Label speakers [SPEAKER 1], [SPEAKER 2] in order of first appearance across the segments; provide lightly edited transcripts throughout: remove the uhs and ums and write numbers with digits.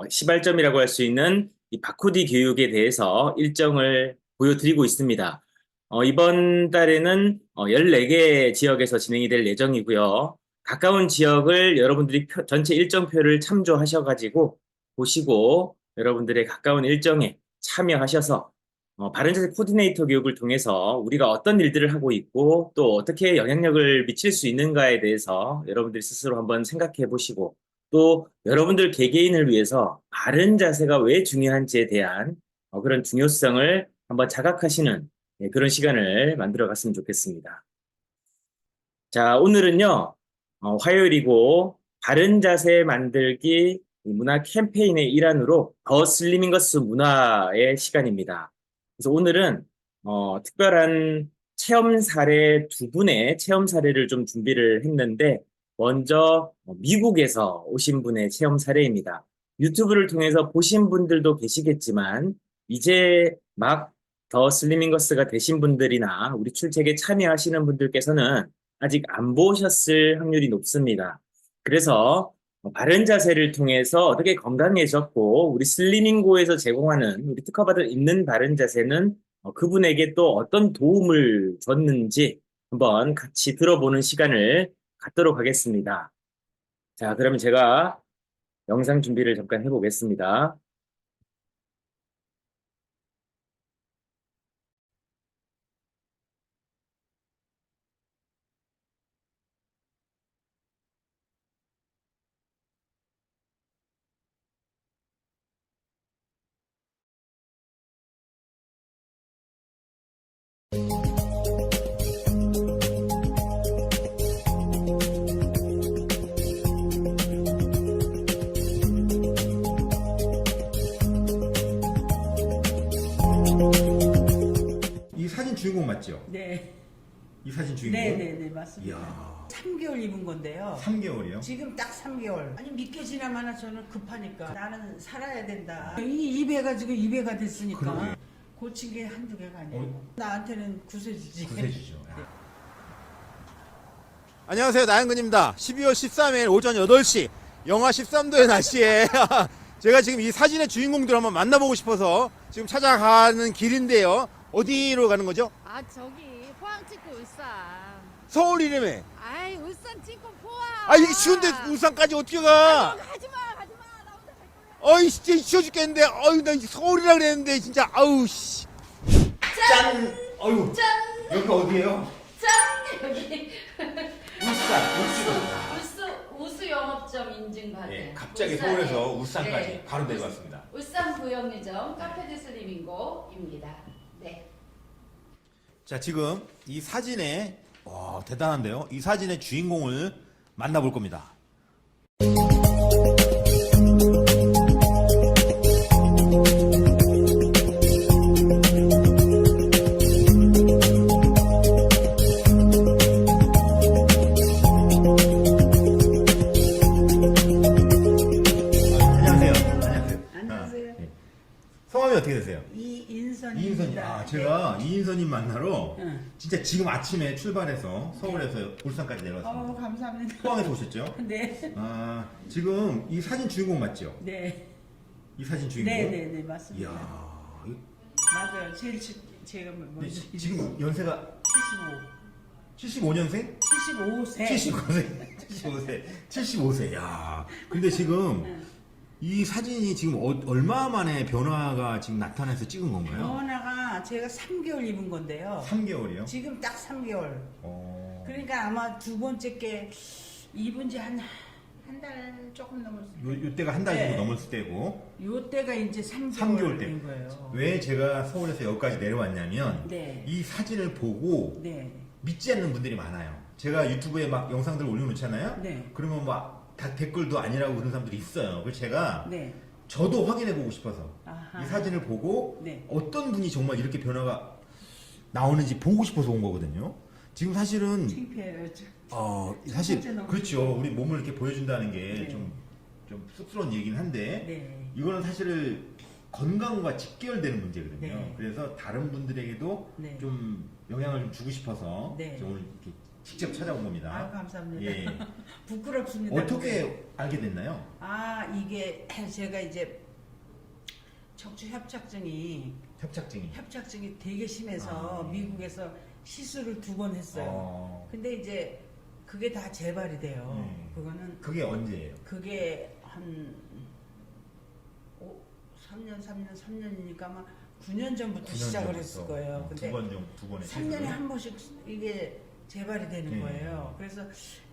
[SPEAKER 1] 시발점이라고 할 수 있는 이 바코드 교육에 대해서 일정을 보여드리고 있습니다. 이번 달에는 14개 지역에서 진행이 될 예정이고요. 가까운 지역을 여러분들이 전체 일정표를 참조하셔가지고 보시고 여러분들의 가까운 일정에 참여하셔서 바른자세 코디네이터 교육을 통해서 우리가 어떤 일들을 하고 있고 또 어떻게 영향력을 미칠 수 있는가에 대해서 여러분들이 스스로 한번 생각해 보시고 또 여러분들 개개인을 위해서 바른 자세가 왜 중요한지에 대한 그런 중요성을 한번 자각하시는 그런 시간을 만들어 갔으면 좋겠습니다. 자, 오늘은요, 화요일이고 바른 자세 만들기 문화 캠페인의 일환으로 더 슬리밍거스 문화의 시간입니다. 그래서 오늘은 특별한 체험 사례 두 분의 체험 사례를 좀 준비를 했는데 먼저 미국에서 오신 분의 체험 사례입니다. 유튜브를 통해서 보신 분들도 계시겠지만 이제 막 더 슬리밍거스가 되신 분들이나 우리 출첵에 참여하시는 분들께서는 아직 안 보셨을 확률이 높습니다. 그래서 바른 자세를 통해서 어떻게 건강해졌고 우리 슬리밍고에서 제공하는 우리 특허받을 있는 바른 자세는 그분에게 또 어떤 도움을 줬는지 한번 같이 들어보는 시간을 갖도록 하겠습니다. 자, 그러면 제가 영상 준비를 잠깐 해보겠습니다.
[SPEAKER 2] 이 사진 주인공 맞죠?
[SPEAKER 3] 네.
[SPEAKER 2] 이 사진 주인공?
[SPEAKER 3] 네네네 맞습니다.
[SPEAKER 2] 이야.
[SPEAKER 3] 3개월 입은 건데요.
[SPEAKER 2] 3개월이요?
[SPEAKER 3] 지금 딱 3개월. 아니 믿겨지나마나 저는 급하니까 나는 살아야 된다. 이 입에가 지금 2배가 됐으니까
[SPEAKER 2] 그러게.
[SPEAKER 3] 고친 게 한두 개가 아니고 나한테는 구세주지.
[SPEAKER 2] 구세주죠. 야.
[SPEAKER 4] 안녕하세요, 나영근입니다. 12월 13일 오전 8시 영하 13도의 날씨에 제가 지금 이 사진의 주인공들을 한번 만나보고 싶어서 지금 찾아가는 길인데요. 어디로 가는 거죠?
[SPEAKER 5] 아 저기 포항 찍고 울산.
[SPEAKER 4] 서울 이름에.
[SPEAKER 5] 아이 울산 찍고 포항.
[SPEAKER 4] 아 이게 쉬운데 울산까지 어떻게 가?
[SPEAKER 5] 아유, 가지마 나 혼자 갈 거야.
[SPEAKER 4] 어이 진짜 쉬워 죽겠는데. 어이 나 서울이라 그랬는데 진짜 아우 씨.
[SPEAKER 2] 짠! 어휴.
[SPEAKER 5] 짠!
[SPEAKER 2] 여기가 어디예요?
[SPEAKER 5] 짠 여기
[SPEAKER 2] 울산.
[SPEAKER 5] 우수 영업점 인증받은.
[SPEAKER 2] 네, 갑자기
[SPEAKER 5] 울산에,
[SPEAKER 2] 서울에서 울산까지
[SPEAKER 5] 네,
[SPEAKER 2] 바로 내려왔습니다.
[SPEAKER 5] 울산 부영리점 카페드 슬리밍고입니다. 네.
[SPEAKER 4] 자 지금 이 사진에 대단한데요. 이 사진의 주인공을 만나볼 겁니다.
[SPEAKER 2] 안녕하세요. 안녕하세요.
[SPEAKER 3] 안녕하세요.
[SPEAKER 2] 네.
[SPEAKER 4] 성함이 어떻게 되세요?
[SPEAKER 3] 이인선입니다.
[SPEAKER 2] 이인선님. 제가 이인선님 만나러
[SPEAKER 3] 응.
[SPEAKER 2] 진짜 지금 아침에 출발해서 서울에서 울산까지 내려왔습니다.
[SPEAKER 3] 감사합니다.
[SPEAKER 2] 포항에서 오셨죠?
[SPEAKER 3] 네.
[SPEAKER 2] 지금 이 사진 주인공 맞죠?
[SPEAKER 3] 네.
[SPEAKER 2] 이 사진 주인공?
[SPEAKER 3] 네네네 맞습니다.
[SPEAKER 2] 이야.
[SPEAKER 3] 맞아요. 제가 먼저
[SPEAKER 2] 지금 연세가
[SPEAKER 3] 75.
[SPEAKER 2] 75년생?
[SPEAKER 3] 75세.
[SPEAKER 2] 75세. 75세. 75세. 야. 근데 지금 이 사진이 지금 얼마 만에 변화가 지금 나타나서 찍은 건가요?
[SPEAKER 3] 변화가 제가 3개월 입은 건데요.
[SPEAKER 2] 3개월이요?
[SPEAKER 3] 지금 딱 3개월. 그러니까 아마 두 번째 게 입은 지 한 달 조금 넘었어요.
[SPEAKER 2] 요 때가 한 달 정도
[SPEAKER 3] 네.
[SPEAKER 2] 넘었을 때고
[SPEAKER 3] 요 때가 이제
[SPEAKER 2] 3개월
[SPEAKER 3] 3개월
[SPEAKER 2] 때.
[SPEAKER 3] 된 거예요.
[SPEAKER 2] 왜 제가 서울에서 여기까지 내려왔냐면
[SPEAKER 3] 네.
[SPEAKER 2] 이 사진을 보고
[SPEAKER 3] 네.
[SPEAKER 2] 믿지 않는 분들이 많아요. 제가 유튜브에 막 영상들을 올려놓잖아요.
[SPEAKER 3] 네.
[SPEAKER 2] 그러면 막 다 댓글도 아니라고 그런 사람들이 있어요. 그래서 제가
[SPEAKER 3] 네.
[SPEAKER 2] 저도 확인해보고 싶어서
[SPEAKER 3] 아하.
[SPEAKER 2] 이 사진을 보고
[SPEAKER 3] 네.
[SPEAKER 2] 어떤 분이 정말 이렇게 변화가 나오는지 보고 싶어서 온 거거든요. 지금 사실은
[SPEAKER 3] 창피해요.
[SPEAKER 2] 사실
[SPEAKER 3] 번째 너무
[SPEAKER 2] 그렇죠.
[SPEAKER 3] 창피해요.
[SPEAKER 2] 우리 몸을 이렇게 보여준다는 게
[SPEAKER 3] 네.
[SPEAKER 2] 좀 쑥스러운 얘기긴 한데
[SPEAKER 3] 네.
[SPEAKER 2] 이거는 사실 건강과 직결되는 문제거든요.
[SPEAKER 3] 네.
[SPEAKER 2] 그래서 다른 분들에게도
[SPEAKER 3] 네.
[SPEAKER 2] 좀 영향을 좀 주고 싶어서
[SPEAKER 3] 네.
[SPEAKER 2] 오늘 이렇게 직접 찾아온 겁니다.
[SPEAKER 3] 아, 감사합니다.
[SPEAKER 2] 예.
[SPEAKER 3] 부끄럽습니다.
[SPEAKER 2] 어떻게 알게 됐나요?
[SPEAKER 3] 아, 이게 제가 이제 척추 협착증이 되게 심해서
[SPEAKER 2] 아, 예.
[SPEAKER 3] 미국에서 시술을 2번 했어요. 근데 이제 그게 다 재발이 돼요. 그거는
[SPEAKER 2] 그게 언제예요?
[SPEAKER 3] 그게 한 3년이니까 아마 9년 전부터
[SPEAKER 2] 9년
[SPEAKER 3] 시작을
[SPEAKER 2] 전부터.
[SPEAKER 3] 했을 거예요. 근데
[SPEAKER 2] 두 번에
[SPEAKER 3] 3년에 한 번씩 이게 재발이 되는
[SPEAKER 2] 네.
[SPEAKER 3] 거예요. 그래서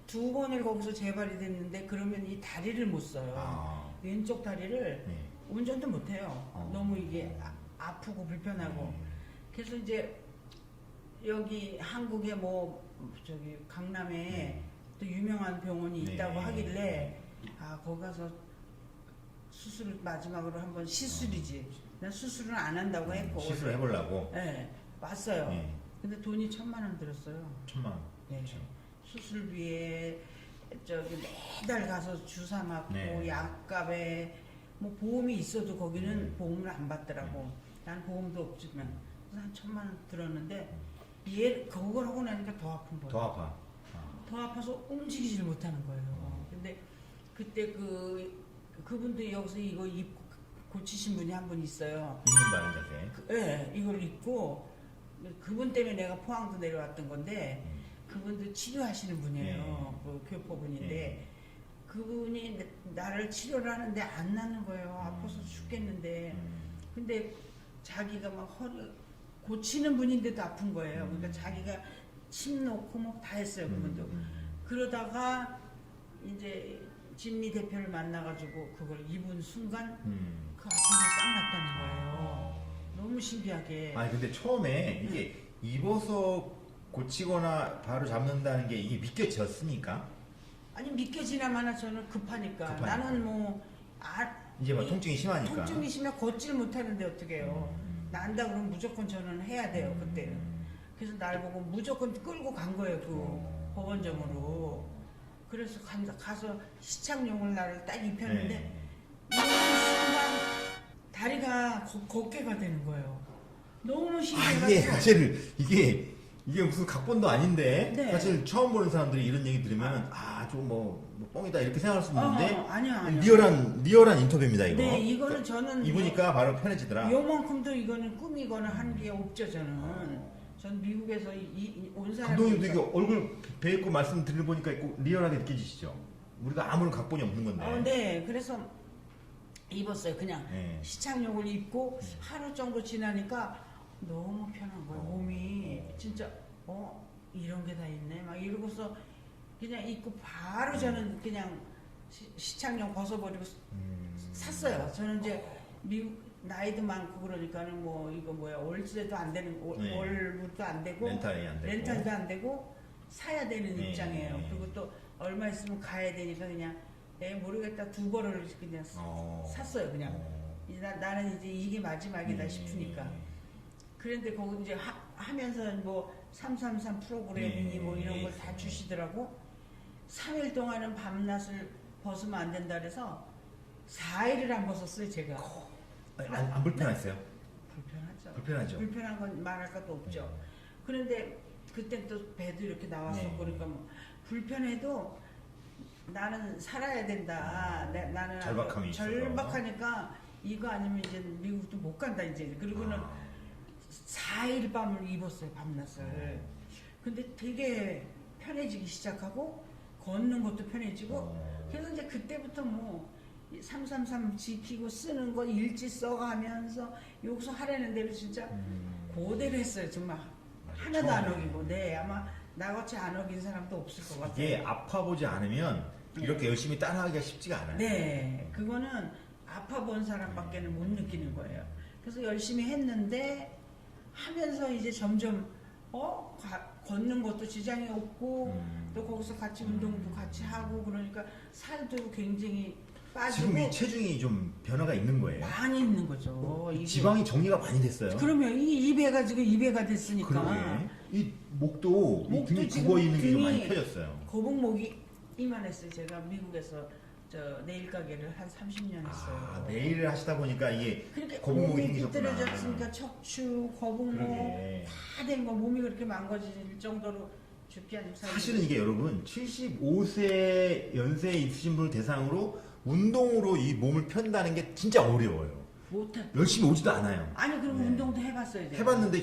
[SPEAKER 3] 2번을 거기서 재발이 됐는데 그러면 이 다리를 못 써요.
[SPEAKER 2] 아,
[SPEAKER 3] 왼쪽 다리를
[SPEAKER 2] 네.
[SPEAKER 3] 운전도 못 해요.
[SPEAKER 2] 어.
[SPEAKER 3] 너무 이게 아프고 불편하고. 그래서 이제 여기 한국에 뭐 저기 강남에 또 유명한 병원이
[SPEAKER 2] 네.
[SPEAKER 3] 있다고 하길래 아 거기 가서 수술을 마지막으로 한번 시술이지. 난 수술은 안 한다고 했고.
[SPEAKER 2] 시술을 해보려고.
[SPEAKER 3] 네, 왔어요.
[SPEAKER 2] 네.
[SPEAKER 3] 근데 돈이 1,000만 원 들었어요.
[SPEAKER 2] 1,000만 원.
[SPEAKER 3] 네.
[SPEAKER 2] 그렇죠.
[SPEAKER 3] 수술비에 저기 매달 가서 주사 맞고
[SPEAKER 2] 네.
[SPEAKER 3] 약값에 뭐 보험이 있어도 거기는 보험을 안 받더라고. 난 보험도 없지만 그래서 한 1,000만 원 들었는데 얘 그걸 하고 나니까 더 아픈 거예요.
[SPEAKER 2] 더 아파.
[SPEAKER 3] 더 아파서 움직이질 못하는 거예요. 근데 그때 그분도 여기서 이거 입고 고치신 분이 한 분 있어요.
[SPEAKER 2] 있는 바른 자세.
[SPEAKER 3] 네, 이걸 입고 그분 때문에 내가 포항도 내려왔던 건데 그분도 치료하시는 분이에요. 그 교포분인데 그분이 나를 치료를 하는데 안 나는 거예요. 아파서 죽겠는데. 근데 자기가 막 허리 고치는 분인데도 아픈 거예요. 그러니까 자기가 침 놓고 뭐 다 했어요. 그분도. 그러다가 이제 진미 대표를 만나가지고 그걸 입은 순간 그 아픈 게 싹 났다는 거예요. 너무 신기하게.
[SPEAKER 2] 아니 근데 처음에 이게 입어서 고치거나 바로 잡는다는 게 이게 믿겨졌으니까
[SPEAKER 3] 아니 믿겨지나마나 저는 급하니까.
[SPEAKER 2] 급하니까.
[SPEAKER 3] 나는 뭐
[SPEAKER 2] 이제 막 통증이 심하니까.
[SPEAKER 3] 통증이 심해 걷질 못하는데 어떻게 해요. 난다 그러면 무조건 저는 해야 돼요 그때는. 그래서 날 보고 무조건 끌고 간 거예요 그 법원점으로. 그래서 가서 시착용을 나를 딱 입혔는데 이 순간 다리가 걷게가 되는 거예요. 너무
[SPEAKER 2] 아,
[SPEAKER 3] 신기해가지고.
[SPEAKER 2] 이게 사실 이게 무슨 각본도 아닌데
[SPEAKER 3] 네.
[SPEAKER 2] 사실 처음 보는 사람들이 이런 얘기 들으면 좀 뭐 뻥이다 이렇게 생각할 수 있는데
[SPEAKER 3] 아니야.
[SPEAKER 2] 리얼한 인터뷰입니다 이거.
[SPEAKER 3] 네, 이거는 저는
[SPEAKER 2] 입으니까 바로 편해지더라.
[SPEAKER 3] 요만큼도 이거는 꾸미거나 하는 게 없죠 저는. 전 미국에서 온 사람.
[SPEAKER 2] 감독님도 이게 얼굴 뵈있고 말씀 들어보니까 리얼하게 느껴지시죠? 우리가 아무런 각본이 없는 건데.
[SPEAKER 3] 네, 그래서 입었어요. 그냥
[SPEAKER 2] 네.
[SPEAKER 3] 시착용을 입고 하루 정도 지나니까 너무 편한 거예요. 몸이 진짜 이런 게 다 있네. 막 이러고서 그냥 입고 바로 저는 그냥 시착용 벗어버리고 샀어요. 저는 이제 미국 나이도 많고 그러니까는 뭐 이거 뭐야 월세도 안 되는
[SPEAKER 2] 네.
[SPEAKER 3] 월부도 안 되고
[SPEAKER 2] 렌탈이 안 되고.
[SPEAKER 3] 렌탈도 안 되고 사야 되는
[SPEAKER 2] 네.
[SPEAKER 3] 입장이에요. 그리고 또 얼마 있으면 가야 되니까 그냥 모르겠다 2벌을 그냥 샀어요. 그냥 나는 이제 이게 마지막이다 싶으니까. 그런데 거기 이제 하면서 뭐 333 프로그램이니 뭐 이런 걸 다 주시더라고. 3일 동안은 밤낮을 벗으면 안 된다 그래서 4일을 안 벗었어요 제가.
[SPEAKER 2] 안 불편했어요?
[SPEAKER 3] 불편하죠. 불편한 건 말할 것도 없죠. 그런데 그때 또 배도 이렇게 나왔었고 그러니까 뭐 불편해도 나는 살아야 된다. 나는
[SPEAKER 2] 절박함이 있어서.
[SPEAKER 3] 절박하니까 이거 아니면 이제 미국도 못 간다 이제. 그리고는 4일 밤을 입었어요 밤낮을. 근데 되게 편해지기 시작하고 걷는 것도 편해지고. 그래서 이제 그때부터 뭐 333 지키고 쓰는 거 일지 써가면서 여기서 하라는 대로 진짜 그대로 했어요. 정말 하나도 안 어기고. 네, 아마 나같이 안 어긴 사람도 없을 것 같아요.
[SPEAKER 2] 이게 아파보지 않으면 이렇게 열심히 따라하기가 쉽지가 않아요.
[SPEAKER 3] 네, 그거는 아파본 사람밖에는 못 느끼는 거예요. 그래서 열심히 했는데 하면서 이제 점점 걷는 것도 지장이 없고 또 거기서 같이 운동도 같이 하고 그러니까 살도 굉장히 빠지고.
[SPEAKER 2] 지금 이 체중이 좀 변화가 있는 거예요.
[SPEAKER 3] 많이 있는 거죠. 이게.
[SPEAKER 2] 지방이 정리가 많이 됐어요.
[SPEAKER 3] 그러면 이 2배가 지금 2배가 됐으니까.
[SPEAKER 2] 그러게. 이 목도 이 등이
[SPEAKER 3] 지금
[SPEAKER 2] 굽어 있는 게 좀 많이
[SPEAKER 3] 등이
[SPEAKER 2] 펴졌어요.
[SPEAKER 3] 거북목이 이만했어요. 제가 미국에서 네일 가게를 한 30년 했어요.
[SPEAKER 2] 내일을 하시다 보니까 이게
[SPEAKER 3] 그러니까
[SPEAKER 2] 거북목이
[SPEAKER 3] 몸이
[SPEAKER 2] 생기셨구나.
[SPEAKER 3] 삐뚤어졌으니까 척추, 거북목
[SPEAKER 2] 그러게.
[SPEAKER 3] 다 된 거 몸이 그렇게 망가질 정도로 죽지 않는 사람.
[SPEAKER 2] 사실은 이게 여러분 75세 연세 있으신 분을 대상으로 운동으로 이 몸을 편다는 게 진짜 어려워요.
[SPEAKER 3] 못해.
[SPEAKER 2] 열심히 오지도 않아요.
[SPEAKER 3] 아니 그리고
[SPEAKER 2] 네.
[SPEAKER 3] 운동도 해봤어야 돼.
[SPEAKER 2] 해봤는데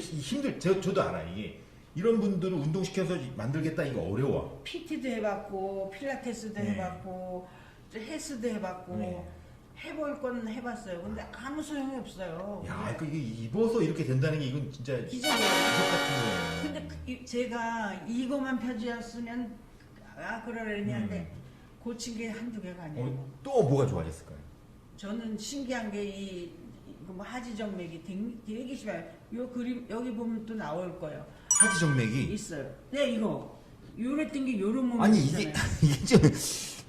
[SPEAKER 2] 저도 알아요. 이게 이런 분들을 운동시켜서 만들겠다 이거 어려워.
[SPEAKER 3] PT도 해봤고 필라테스도
[SPEAKER 2] 네.
[SPEAKER 3] 해봤고 헬스도 해봤고
[SPEAKER 2] 네.
[SPEAKER 3] 해볼 건 해봤어요. 근데 아무 소용이 없어요.
[SPEAKER 2] 야, 이게 입어서 이렇게 된다는 게 이건 진짜 기적
[SPEAKER 3] 기적이에요.
[SPEAKER 2] 같은 거예요.
[SPEAKER 3] 근데 제가 이거만 펴주었으면 그러려니 한데 고친 게 한두 개가 아니에요.
[SPEAKER 2] 또 뭐가 좋아졌을까요?
[SPEAKER 3] 저는 신기한 게 뭐 하지정맥이 되게 심해요. 요 그림 여기 보면 또 나올 거예요.
[SPEAKER 2] 하지 정맥이
[SPEAKER 3] 있어요. 네 이거 요랬던 게 요런 몸이
[SPEAKER 2] 아니 이게
[SPEAKER 3] 있잖아요.
[SPEAKER 2] 이게 좀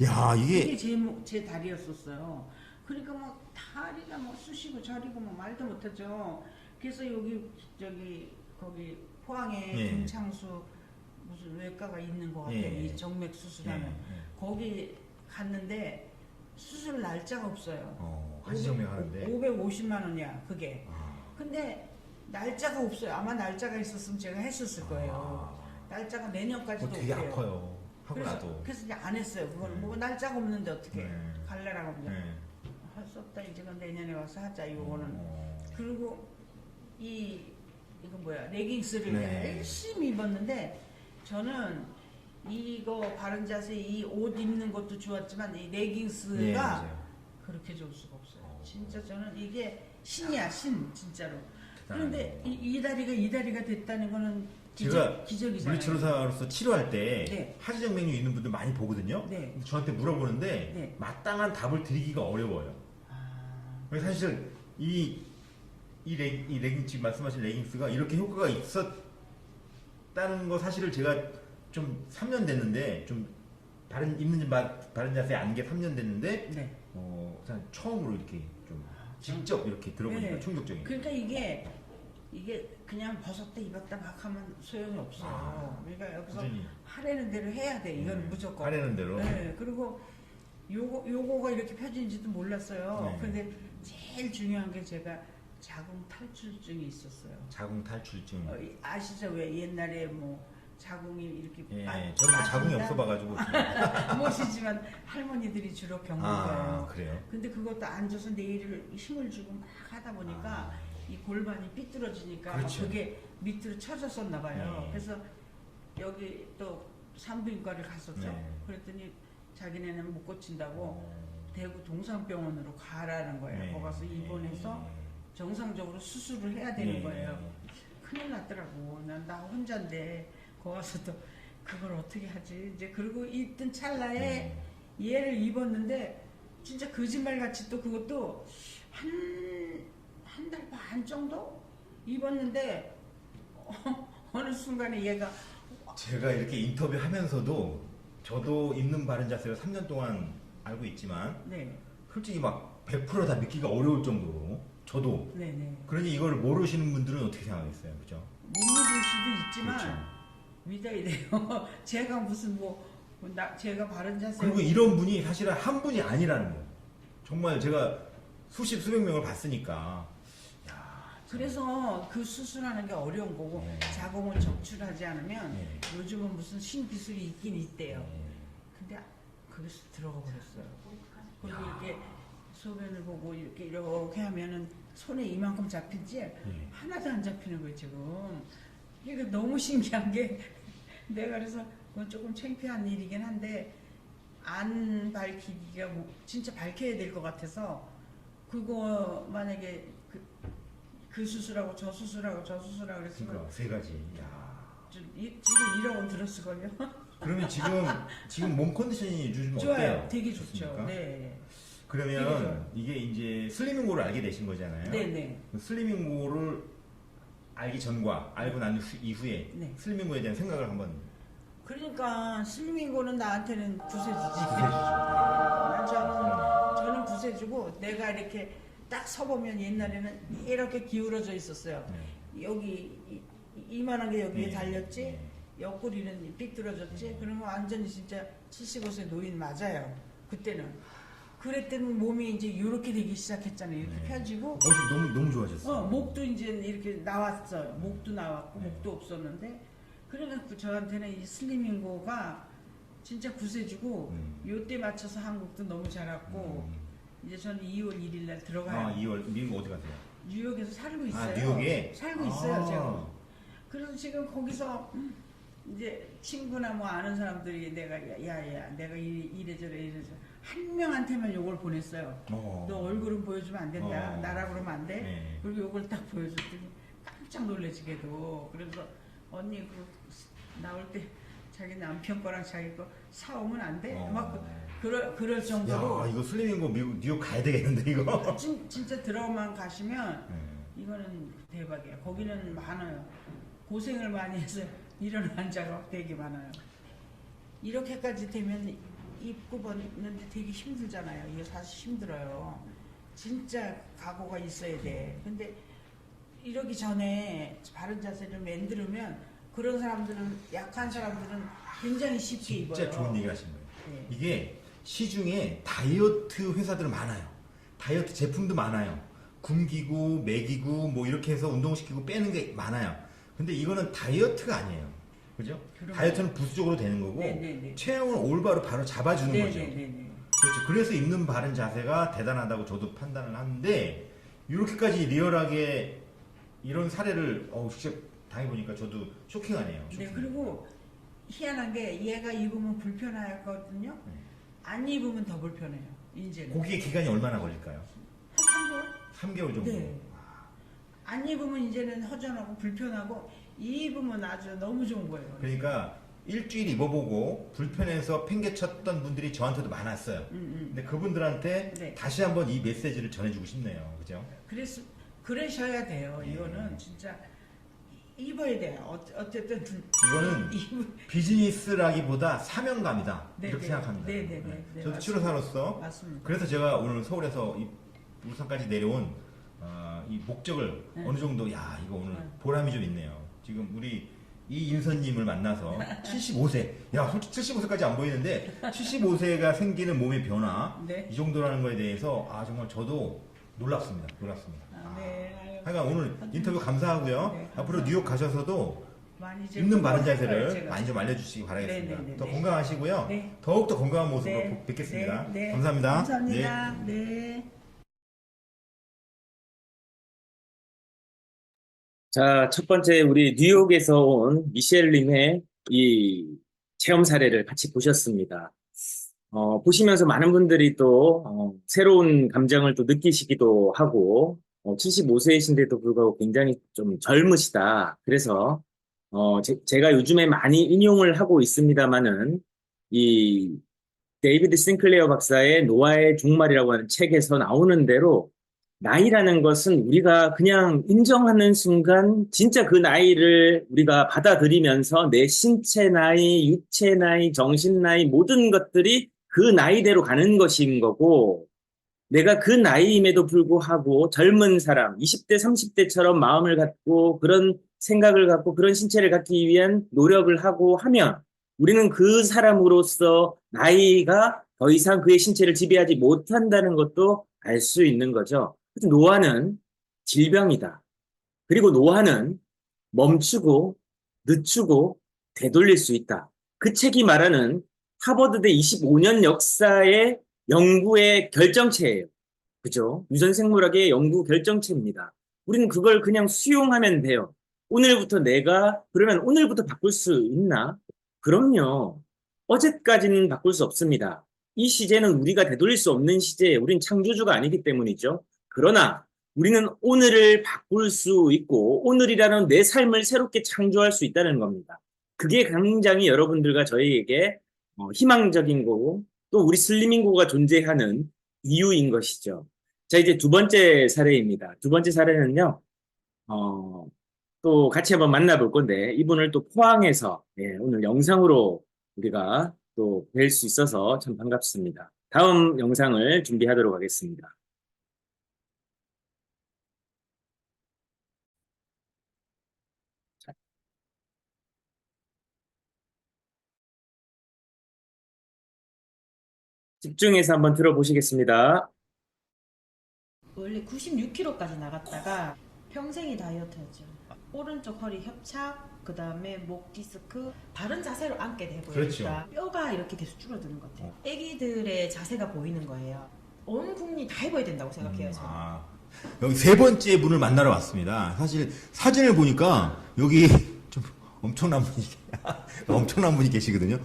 [SPEAKER 2] 야 이게
[SPEAKER 3] 이게 제 다리였었어요. 그러니까 막 다리가 막 쑤시고 저리고 막 말도 못하죠. 그래서 거기 포항에
[SPEAKER 2] 예.
[SPEAKER 3] 김창수 무슨 외과가 있는 것 같아요.
[SPEAKER 2] 예.
[SPEAKER 3] 이 정맥 수술하는
[SPEAKER 2] 예.
[SPEAKER 3] 거기 갔는데 수술 날짜가 없어요.
[SPEAKER 2] 하지 정맥 하는데
[SPEAKER 3] 550만 원이야 그게.
[SPEAKER 2] 아,
[SPEAKER 3] 근데 날짜가 없어요. 아마 날짜가 있었으면 제가 했었을 거예요. 날짜가 내년까지도
[SPEAKER 2] 되게
[SPEAKER 3] 없대요.
[SPEAKER 2] 아파요. 하고 나도.
[SPEAKER 3] 그래서 이제 안 했어요. 그건 뭐 날짜가 없는데 어떻게
[SPEAKER 2] 네.
[SPEAKER 3] 갈래라고 그냥
[SPEAKER 2] 네.
[SPEAKER 3] 할 수 없다. 이제는 내년에 와서 하자. 요거는
[SPEAKER 2] 어.
[SPEAKER 3] 그리고 이거 뭐야 레깅스를
[SPEAKER 2] 네.
[SPEAKER 3] 열심히 입었는데 저는 이거 바른 자세 이 옷 입는 것도 좋았지만 이 레깅스가
[SPEAKER 2] 네, 맞아요.
[SPEAKER 3] 그렇게 좋을 수가 없어요. 진짜 저는 이게 신이야 신 진짜로. 그런데
[SPEAKER 2] 대단하네요.
[SPEAKER 3] 이 다리가 됐다는 거는
[SPEAKER 2] 제가
[SPEAKER 3] 기적이잖아요.
[SPEAKER 2] 물리치료사로서 치료할 때
[SPEAKER 3] 네.
[SPEAKER 2] 하지정맥류 있는 분들 많이 보거든요.
[SPEAKER 3] 네.
[SPEAKER 2] 저한테 물어보는데
[SPEAKER 3] 네.
[SPEAKER 2] 마땅한 답을 드리기가 어려워요.
[SPEAKER 3] 아,
[SPEAKER 2] 그래서 사실 이 레깅 지금 말씀하신 레깅스가 이렇게 효과가 있었다는 거 사실을 제가 좀 3년 됐는데 좀 바른 자세에 안 게 3년 됐는데
[SPEAKER 3] 네.
[SPEAKER 2] 그냥 처음으로 이렇게 좀 직접 이렇게 들어보니까
[SPEAKER 3] 네.
[SPEAKER 2] 충격적인.
[SPEAKER 3] 그러니까 이게 그냥 벗었다 입었다 막 하면 소용이 없어요. 그러니까 여기서
[SPEAKER 2] 꾸준히
[SPEAKER 3] 하라는 대로 해야 돼. 이건 무조건.
[SPEAKER 2] 하려는 대로.
[SPEAKER 3] 네. 그리고 요거가 이렇게 펴진지도 몰랐어요.
[SPEAKER 2] 네.
[SPEAKER 3] 근데 제일 중요한 게 제가 자궁 탈출증이 있었어요.
[SPEAKER 2] 자궁 탈출증.
[SPEAKER 3] 아시죠? 왜 옛날에 뭐 자궁이 이렇게
[SPEAKER 2] 예, 저는 뭐 자궁이 없어봐가지고.
[SPEAKER 3] 모시지만 할머니들이 주로 겪는
[SPEAKER 2] 아,
[SPEAKER 3] 거예요.
[SPEAKER 2] 그래요?
[SPEAKER 3] 근데 그것도 앉아서 내일을 힘을 주고 막 하다 보니까 이 골반이 삐뚤어지니까
[SPEAKER 2] 그렇죠.
[SPEAKER 3] 그게 밑으로 쳐졌었나 봐요.
[SPEAKER 2] 네.
[SPEAKER 3] 그래서 여기 또 산부인과를 갔었죠.
[SPEAKER 2] 네.
[SPEAKER 3] 그랬더니 자기네는 못 고친다고 대구 동산병원으로 가라는 거예요.
[SPEAKER 2] 네.
[SPEAKER 3] 거기 가서 입원해서 정상적으로 수술을 해야 되는
[SPEAKER 2] 네.
[SPEAKER 3] 거예요. 큰일 났더라고. 나 혼자인데 거기 가서 또 그걸 어떻게 하지? 이제 그리고 있던 찰나에
[SPEAKER 2] 네.
[SPEAKER 3] 얘를 입었는데 진짜 거짓말같이 또 그것도 한 달 반 정도 입었는데 어느 순간에 얘가
[SPEAKER 2] 제가 이렇게 인터뷰하면서도 저도 있는 바른 자세를 3년 동안 알고 있지만
[SPEAKER 3] 네,
[SPEAKER 2] 솔직히 막 100%다 믿기가 어려울 정도로 저도
[SPEAKER 3] 네네
[SPEAKER 2] 그러니 이걸 모르시는 분들은 어떻게 생각하겠어요, 그죠?
[SPEAKER 3] 못 믿을 수도 있지만
[SPEAKER 2] 그렇죠.
[SPEAKER 3] 믿어야 돼요. 제가 무슨 제가 바른 자세
[SPEAKER 2] 그리고 이런 분이 사실은 한 분이 아니라는 거예요. 정말 제가 수백 명을 봤으니까. 야,
[SPEAKER 3] 그래서 그 수술하는 게 어려운 거고
[SPEAKER 2] 네.
[SPEAKER 3] 자궁을 적출하지 않으면
[SPEAKER 2] 네.
[SPEAKER 3] 요즘은 무슨 신기술이 있긴 있대요.
[SPEAKER 2] 네.
[SPEAKER 3] 근데 그게 들어가 버렸어요. 그리고 이렇게 소변을 보고 이렇게 하면은 손에 이만큼 잡히지 하나도 안 잡히는 거예요 지금. 이게 너무 신기한 게 내가 그래서 그건 조금 창피한 일이긴 한데 안 밝히기가 진짜 밝혀야 될 것 같아서 그거 만약에 그 수술하고 저 수술하고 저 수술하고 그랬으면
[SPEAKER 2] 그러니까 세 가지. 야.
[SPEAKER 3] 지금 1억 원 들었을걸요?
[SPEAKER 2] 그러면 지금 몸 컨디션이 요즘
[SPEAKER 3] 좋아요.
[SPEAKER 2] 어때요?
[SPEAKER 3] 되게 좋죠.
[SPEAKER 2] 좋습니까?
[SPEAKER 3] 네.
[SPEAKER 2] 그러면
[SPEAKER 3] 되게 좋아요.
[SPEAKER 2] 이게 이제 슬리밍고를 알게 되신 거잖아요.
[SPEAKER 3] 네네.
[SPEAKER 2] 슬리밍고를 알기 전과 알고 난 이후에
[SPEAKER 3] 네.
[SPEAKER 2] 슬리밍고에 대한 생각을 한번
[SPEAKER 3] 그러니까 슬리밍고는 나한테는 구세주지.
[SPEAKER 2] 구세주죠.
[SPEAKER 3] 저는 구세주고 내가 이렇게 딱 서보면 옛날에는 이렇게 기울어져 있었어요. 여기 이만한 게 여기에
[SPEAKER 2] 네.
[SPEAKER 3] 달렸지.
[SPEAKER 2] 네.
[SPEAKER 3] 옆구리는 삐뚤어졌지. 그러면 완전히 진짜 75세 노인 맞아요. 그때는. 그랬더니 몸이 이제 이렇게 되기 시작했잖아요. 이렇게
[SPEAKER 2] 네.
[SPEAKER 3] 펴지고.
[SPEAKER 2] 너무 좋아졌어요.
[SPEAKER 3] 목도 이제 이렇게 나왔어요. 목도 나왔고
[SPEAKER 2] 네.
[SPEAKER 3] 목도 없었는데 그래갖고 저한테는 이 슬리밍고가 진짜 구세주고 요때 맞춰서 한국도 너무 잘했고 이제 저는 2월 1일 날 들어가요.
[SPEAKER 2] 아, 2월 미국 어디 가세요?
[SPEAKER 3] 뉴욕에서 살고 있어요.
[SPEAKER 2] 아, 뉴욕에?
[SPEAKER 3] 살고 있어요,
[SPEAKER 2] 아.
[SPEAKER 3] 제가. 그래서 지금 거기서 이제 친구나 뭐 아는 사람들이 내가 야야 내가 이래저래 한 명한테만 요걸 보냈어요. 너 얼굴은 보여주면 안 된다. 나라 그러면 안 돼.
[SPEAKER 2] 네.
[SPEAKER 3] 그리고 요걸 딱 보여줬더니 깜짝 놀라지게도. 그래서 언니 그 나올 때 자기 남편 거랑 자기 거 사오면 안 돼. 막 그럴 정도로.
[SPEAKER 2] 야, 이거 슬리밍고 미국 뉴욕 가야 되겠는데 이거.
[SPEAKER 3] 진짜 들어만 가시면 이거는 대박이에요. 거기는 많아요. 고생을 많이 해서 이런 환자가 되게 많아요. 이렇게까지 되면 입고 벗는데 되게 힘들잖아요. 이게 사실 힘들어요. 진짜 각오가 있어야 돼. 근데 이러기 전에 바른 자세를 만들면 그런 사람들은 약한 사람들은 굉장히 쉽게 입어요.
[SPEAKER 2] 진짜 좋은 얘기를 하신 거예요.
[SPEAKER 3] 네.
[SPEAKER 2] 이게 시중에 다이어트 회사들은 많아요. 다이어트 제품도 많아요. 굶기고 먹이고 뭐 이렇게 해서 운동시키고 빼는 게 많아요. 근데 이거는 다이어트가 아니에요. 그죠?
[SPEAKER 3] 그럼요.
[SPEAKER 2] 다이어트는 부수적으로 되는 거고
[SPEAKER 3] 네네네.
[SPEAKER 2] 체형을 올바로 바로 잡아주는 거죠.
[SPEAKER 3] 네네네.
[SPEAKER 2] 그렇죠. 그래서 입는 바른 자세가 대단하다고 저도 판단을 하는데 이렇게까지 리얼하게 이런 사례를 직접 당해보니까 저도 쇼킹하네요.
[SPEAKER 3] 네,
[SPEAKER 2] 쇼킹.
[SPEAKER 3] 그리고 희한한 게 얘가 입으면 불편하거든요. 안 입으면 더 불편해요. 이제는.
[SPEAKER 2] 고기의 기간이 얼마나 걸릴까요?
[SPEAKER 3] 한 3개월?
[SPEAKER 2] 3개월 정도.
[SPEAKER 3] 네. 안 입으면 이제는 허전하고 불편하고 입으면 아주 너무 좋은 거예요.
[SPEAKER 2] 그러니까 일주일 입어보고 불편해서 팽개쳤던 분들이 저한테도 많았어요. 근데 그분들한테
[SPEAKER 3] 네.
[SPEAKER 2] 다시 한번 이 메시지를 전해주고 싶네요. 그죠?
[SPEAKER 3] 그러셔야 돼요. 이거는 진짜 입어야 돼요. 어쨌든
[SPEAKER 2] 이거는 비즈니스라기보다 사명감이다.
[SPEAKER 3] 네,
[SPEAKER 2] 이렇게
[SPEAKER 3] 네.
[SPEAKER 2] 생각합니다.
[SPEAKER 3] 네, 네, 네. 네,
[SPEAKER 2] 저도
[SPEAKER 3] 맞습니다.
[SPEAKER 2] 치료사로서
[SPEAKER 3] 맞습니다.
[SPEAKER 2] 그래서 제가 오늘 서울에서 울산까지 내려온 이 목적을 어느 정도 야 이거 오늘 보람이 좀 있네요. 지금 우리 이인선님을 만나서 75세 야 솔직히 75세까지 안 보이는데 75세가 생기는 몸의 변화
[SPEAKER 3] 네.
[SPEAKER 2] 이 정도라는 거에 대해서 정말 저도 놀랍습니다.
[SPEAKER 3] 네.
[SPEAKER 2] 하여간 오늘 인터뷰 감사하고요.
[SPEAKER 3] 네,
[SPEAKER 2] 앞으로 뉴욕 가셔서도
[SPEAKER 3] 많이 좀
[SPEAKER 2] 입는 바른
[SPEAKER 3] 공부할
[SPEAKER 2] 자세를
[SPEAKER 3] 거예요, 제가.
[SPEAKER 2] 많이 좀 알려주시기 바라겠습니다.
[SPEAKER 3] 네, 네, 네,
[SPEAKER 2] 더
[SPEAKER 3] 네.
[SPEAKER 2] 건강하시고요.
[SPEAKER 3] 네.
[SPEAKER 2] 더욱더 건강한 모습으로
[SPEAKER 3] 네.
[SPEAKER 2] 뵙겠습니다.
[SPEAKER 3] 네, 네.
[SPEAKER 2] 감사합니다.
[SPEAKER 3] 감사합니다. 네.
[SPEAKER 1] 자, 첫 번째 우리 뉴욕에서 온 미셸님의 이 체험 사례를 같이 보셨습니다. 보시면서 많은 분들이 또 새로운 감정을 또 느끼시기도 하고 75세이신데도 불구하고 굉장히 좀 젊으시다. 그래서 제가 요즘에 많이 인용을 하고 있습니다마는 이 데이비드 싱클레어 박사의 노아의 종말이라고 하는 책에서 나오는 대로 나이라는 것은 우리가 그냥 인정하는 순간 진짜 그 나이를 우리가 받아들이면서 내 신체 나이, 육체 나이, 정신 나이 모든 것들이 그 나이대로 가는 것인 거고 내가 그 나이임에도 불구하고 젊은 사람, 20대, 30대처럼 마음을 갖고 그런 생각을 갖고 그런 신체를 갖기 위한 노력을 하고 하면 우리는 그 사람으로서 나이가 더 이상 그의 신체를 지배하지 못한다는 것도 알 수 있는 거죠. 노화는 질병이다. 그리고 노화는 멈추고 늦추고 되돌릴 수 있다. 그 책이 말하는 하버드대 25년 역사의 연구의 결정체예요. 그죠? 유전생물학의 연구 결정체입니다. 우리는 그걸 그냥 수용하면 돼요. 오늘부터 그러면 오늘부터 바꿀 수 있나? 그럼요. 어제까지는 바꿀 수 없습니다. 이 시제는 우리가 되돌릴 수 없는 시제예요. 우린 창조주가 아니기 때문이죠. 그러나 우리는 오늘을 바꿀 수 있고 오늘이라는 내 삶을 새롭게 창조할 수 있다는 겁니다. 그게 굉장히 여러분들과 저희에게 희망적인 거고 또 우리 슬리밍고가 존재하는 이유인 것이죠. 자, 이제 두 번째 사례입니다. 두 번째 사례는요. 또 같이 한번 만나볼 건데 이분을 또 포항에서 오늘 영상으로 우리가 또 뵐 수 있어서 참 반갑습니다. 다음 영상을 준비하도록 하겠습니다. 집중해서 한번 들어보시겠습니다.
[SPEAKER 6] 원래 96kg까지 나갔다가 평생이 다이어트였죠. 오른쪽 허리 협착, 그 다음에 목 디스크, 바른 자세로 앉게 되고요.
[SPEAKER 2] 그렇죠.
[SPEAKER 6] 일단 뼈가 이렇게 계속 줄어드는 것 같아요. 아기들의 자세가 보이는 거예요. 온 국민이 다 해봐야 된다고 생각해요. 저는.
[SPEAKER 2] 여기 세 번째 분을 만나러 왔습니다. 사실 사진을 보니까 여기 좀 엄청난 분이 엄청난 분이 계시거든요.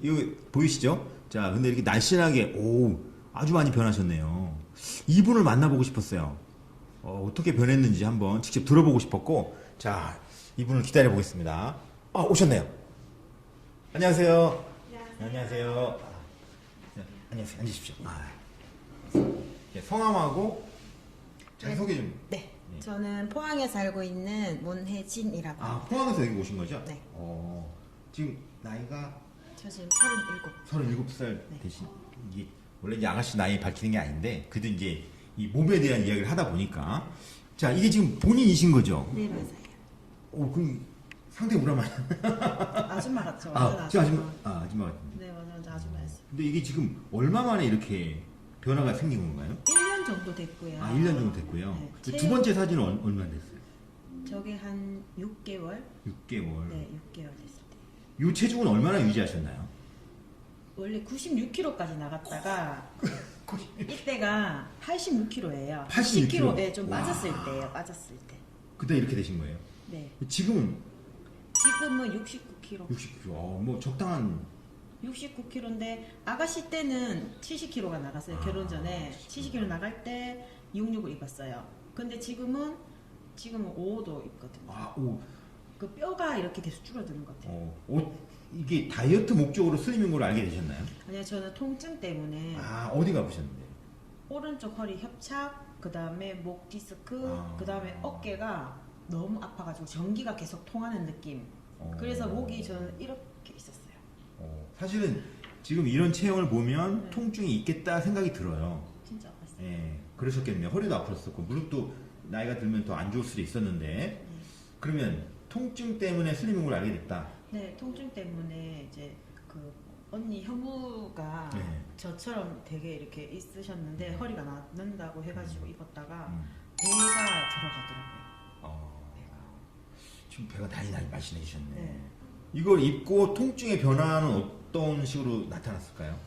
[SPEAKER 2] 이거 보이시죠? 자, 근데 이렇게 날씬하게 아주 많이 변하셨네요. 이분을 만나보고 싶었어요. 어떻게 변했는지 한번 직접 들어보고 싶었고, 자, 이분을 기다려 보겠습니다. 오셨네요. 안녕하세요. 안녕하세요. 안녕하세요. 앉으십시오. 성함하고 자기소개 좀.
[SPEAKER 6] 네. 저는 포항에 살고 있는 문혜진이라고 합니다.
[SPEAKER 2] 포항에서 여기 오신 거죠?
[SPEAKER 6] 네.
[SPEAKER 2] 지금 나이가
[SPEAKER 6] 저 지금
[SPEAKER 2] 37살
[SPEAKER 6] 네.
[SPEAKER 2] 되신, 이게 원래 이제 아가씨 나이 밝히는 게 아닌데, 그래도 이제 이 몸에 대한 이야기를 하다 보니까, 자, 이게 지금 본인이신 거죠?
[SPEAKER 6] 37. 네, 맞아요.
[SPEAKER 2] 그럼 상태 우람한.
[SPEAKER 6] 아줌마 같죠? 완전
[SPEAKER 2] 지금 아줌마 같은데.
[SPEAKER 6] 네, 완전 아줌마였어요.
[SPEAKER 2] 근데 이게 지금 얼마 만에 이렇게 변화가 생긴 건가요?
[SPEAKER 6] 1년 정도 됐고요.
[SPEAKER 2] 1년 정도 됐고요.
[SPEAKER 6] 네,
[SPEAKER 2] 그 두 번째 사진은 얼마 됐어요?
[SPEAKER 6] 저게 한 6개월?
[SPEAKER 2] 6개월.
[SPEAKER 6] 네, 6개월 됐을 때.
[SPEAKER 2] 이 체중은 얼마나 유지하셨나요?
[SPEAKER 6] 원래 96kg까지 나갔다가 이때가 86kg예요.
[SPEAKER 2] 86kg?
[SPEAKER 6] 10kg에 좀
[SPEAKER 2] 와.
[SPEAKER 6] 빠졌을 때예요. 빠졌을 때.
[SPEAKER 2] 그때 이렇게 되신 거예요?
[SPEAKER 6] 네.
[SPEAKER 2] 지금은
[SPEAKER 6] 지금은 69kg.
[SPEAKER 2] 69kg. 뭐 적당한.
[SPEAKER 6] 69kg인데 아가씨 때는 70kg가 나갔어요. 결혼 전에 70kg 나갈 때 66을 입었어요. 근데 지금은 5도 입거든요. 그 뼈가 이렇게 계속 줄어드는 것 같아요.
[SPEAKER 2] 이게 다이어트 목적으로 슬리밍 걸 알게 되셨나요?
[SPEAKER 6] 아니요, 저는 통증 때문에
[SPEAKER 2] 어디 가보셨는데?
[SPEAKER 6] 오른쪽 허리 협착, 그 다음에 목 디스크, 그 다음에 어깨가 너무 아파가지고 전기가 계속 통하는 느낌. 그래서 목이 저는 이렇게 있었어요.
[SPEAKER 2] 사실은 지금 이런 체형을 보면
[SPEAKER 6] 네.
[SPEAKER 2] 통증이 있겠다 생각이 들어요.
[SPEAKER 6] 진짜 아팠어요.
[SPEAKER 2] 예, 그러셨겠네요. 허리도 아팠었고, 무릎도 나이가 들면 더 안 좋을 수도 있었는데, 그러면 통증 때문에 슬리밍 걸 알게 됐다.
[SPEAKER 6] 네, 통증 때문에 이제 그 언니 형부가
[SPEAKER 2] 네.
[SPEAKER 6] 저처럼 되게 이렇게 있으셨는데 허리가 낫는다고 해가지고 입었다가
[SPEAKER 2] 음.
[SPEAKER 6] 배가 들어가더라고요.
[SPEAKER 2] 지금 배가 다리 말씀해주셨네.
[SPEAKER 6] 네.
[SPEAKER 2] 이걸 입고 통증의 변화는 어떤 식으로 나타났을까요?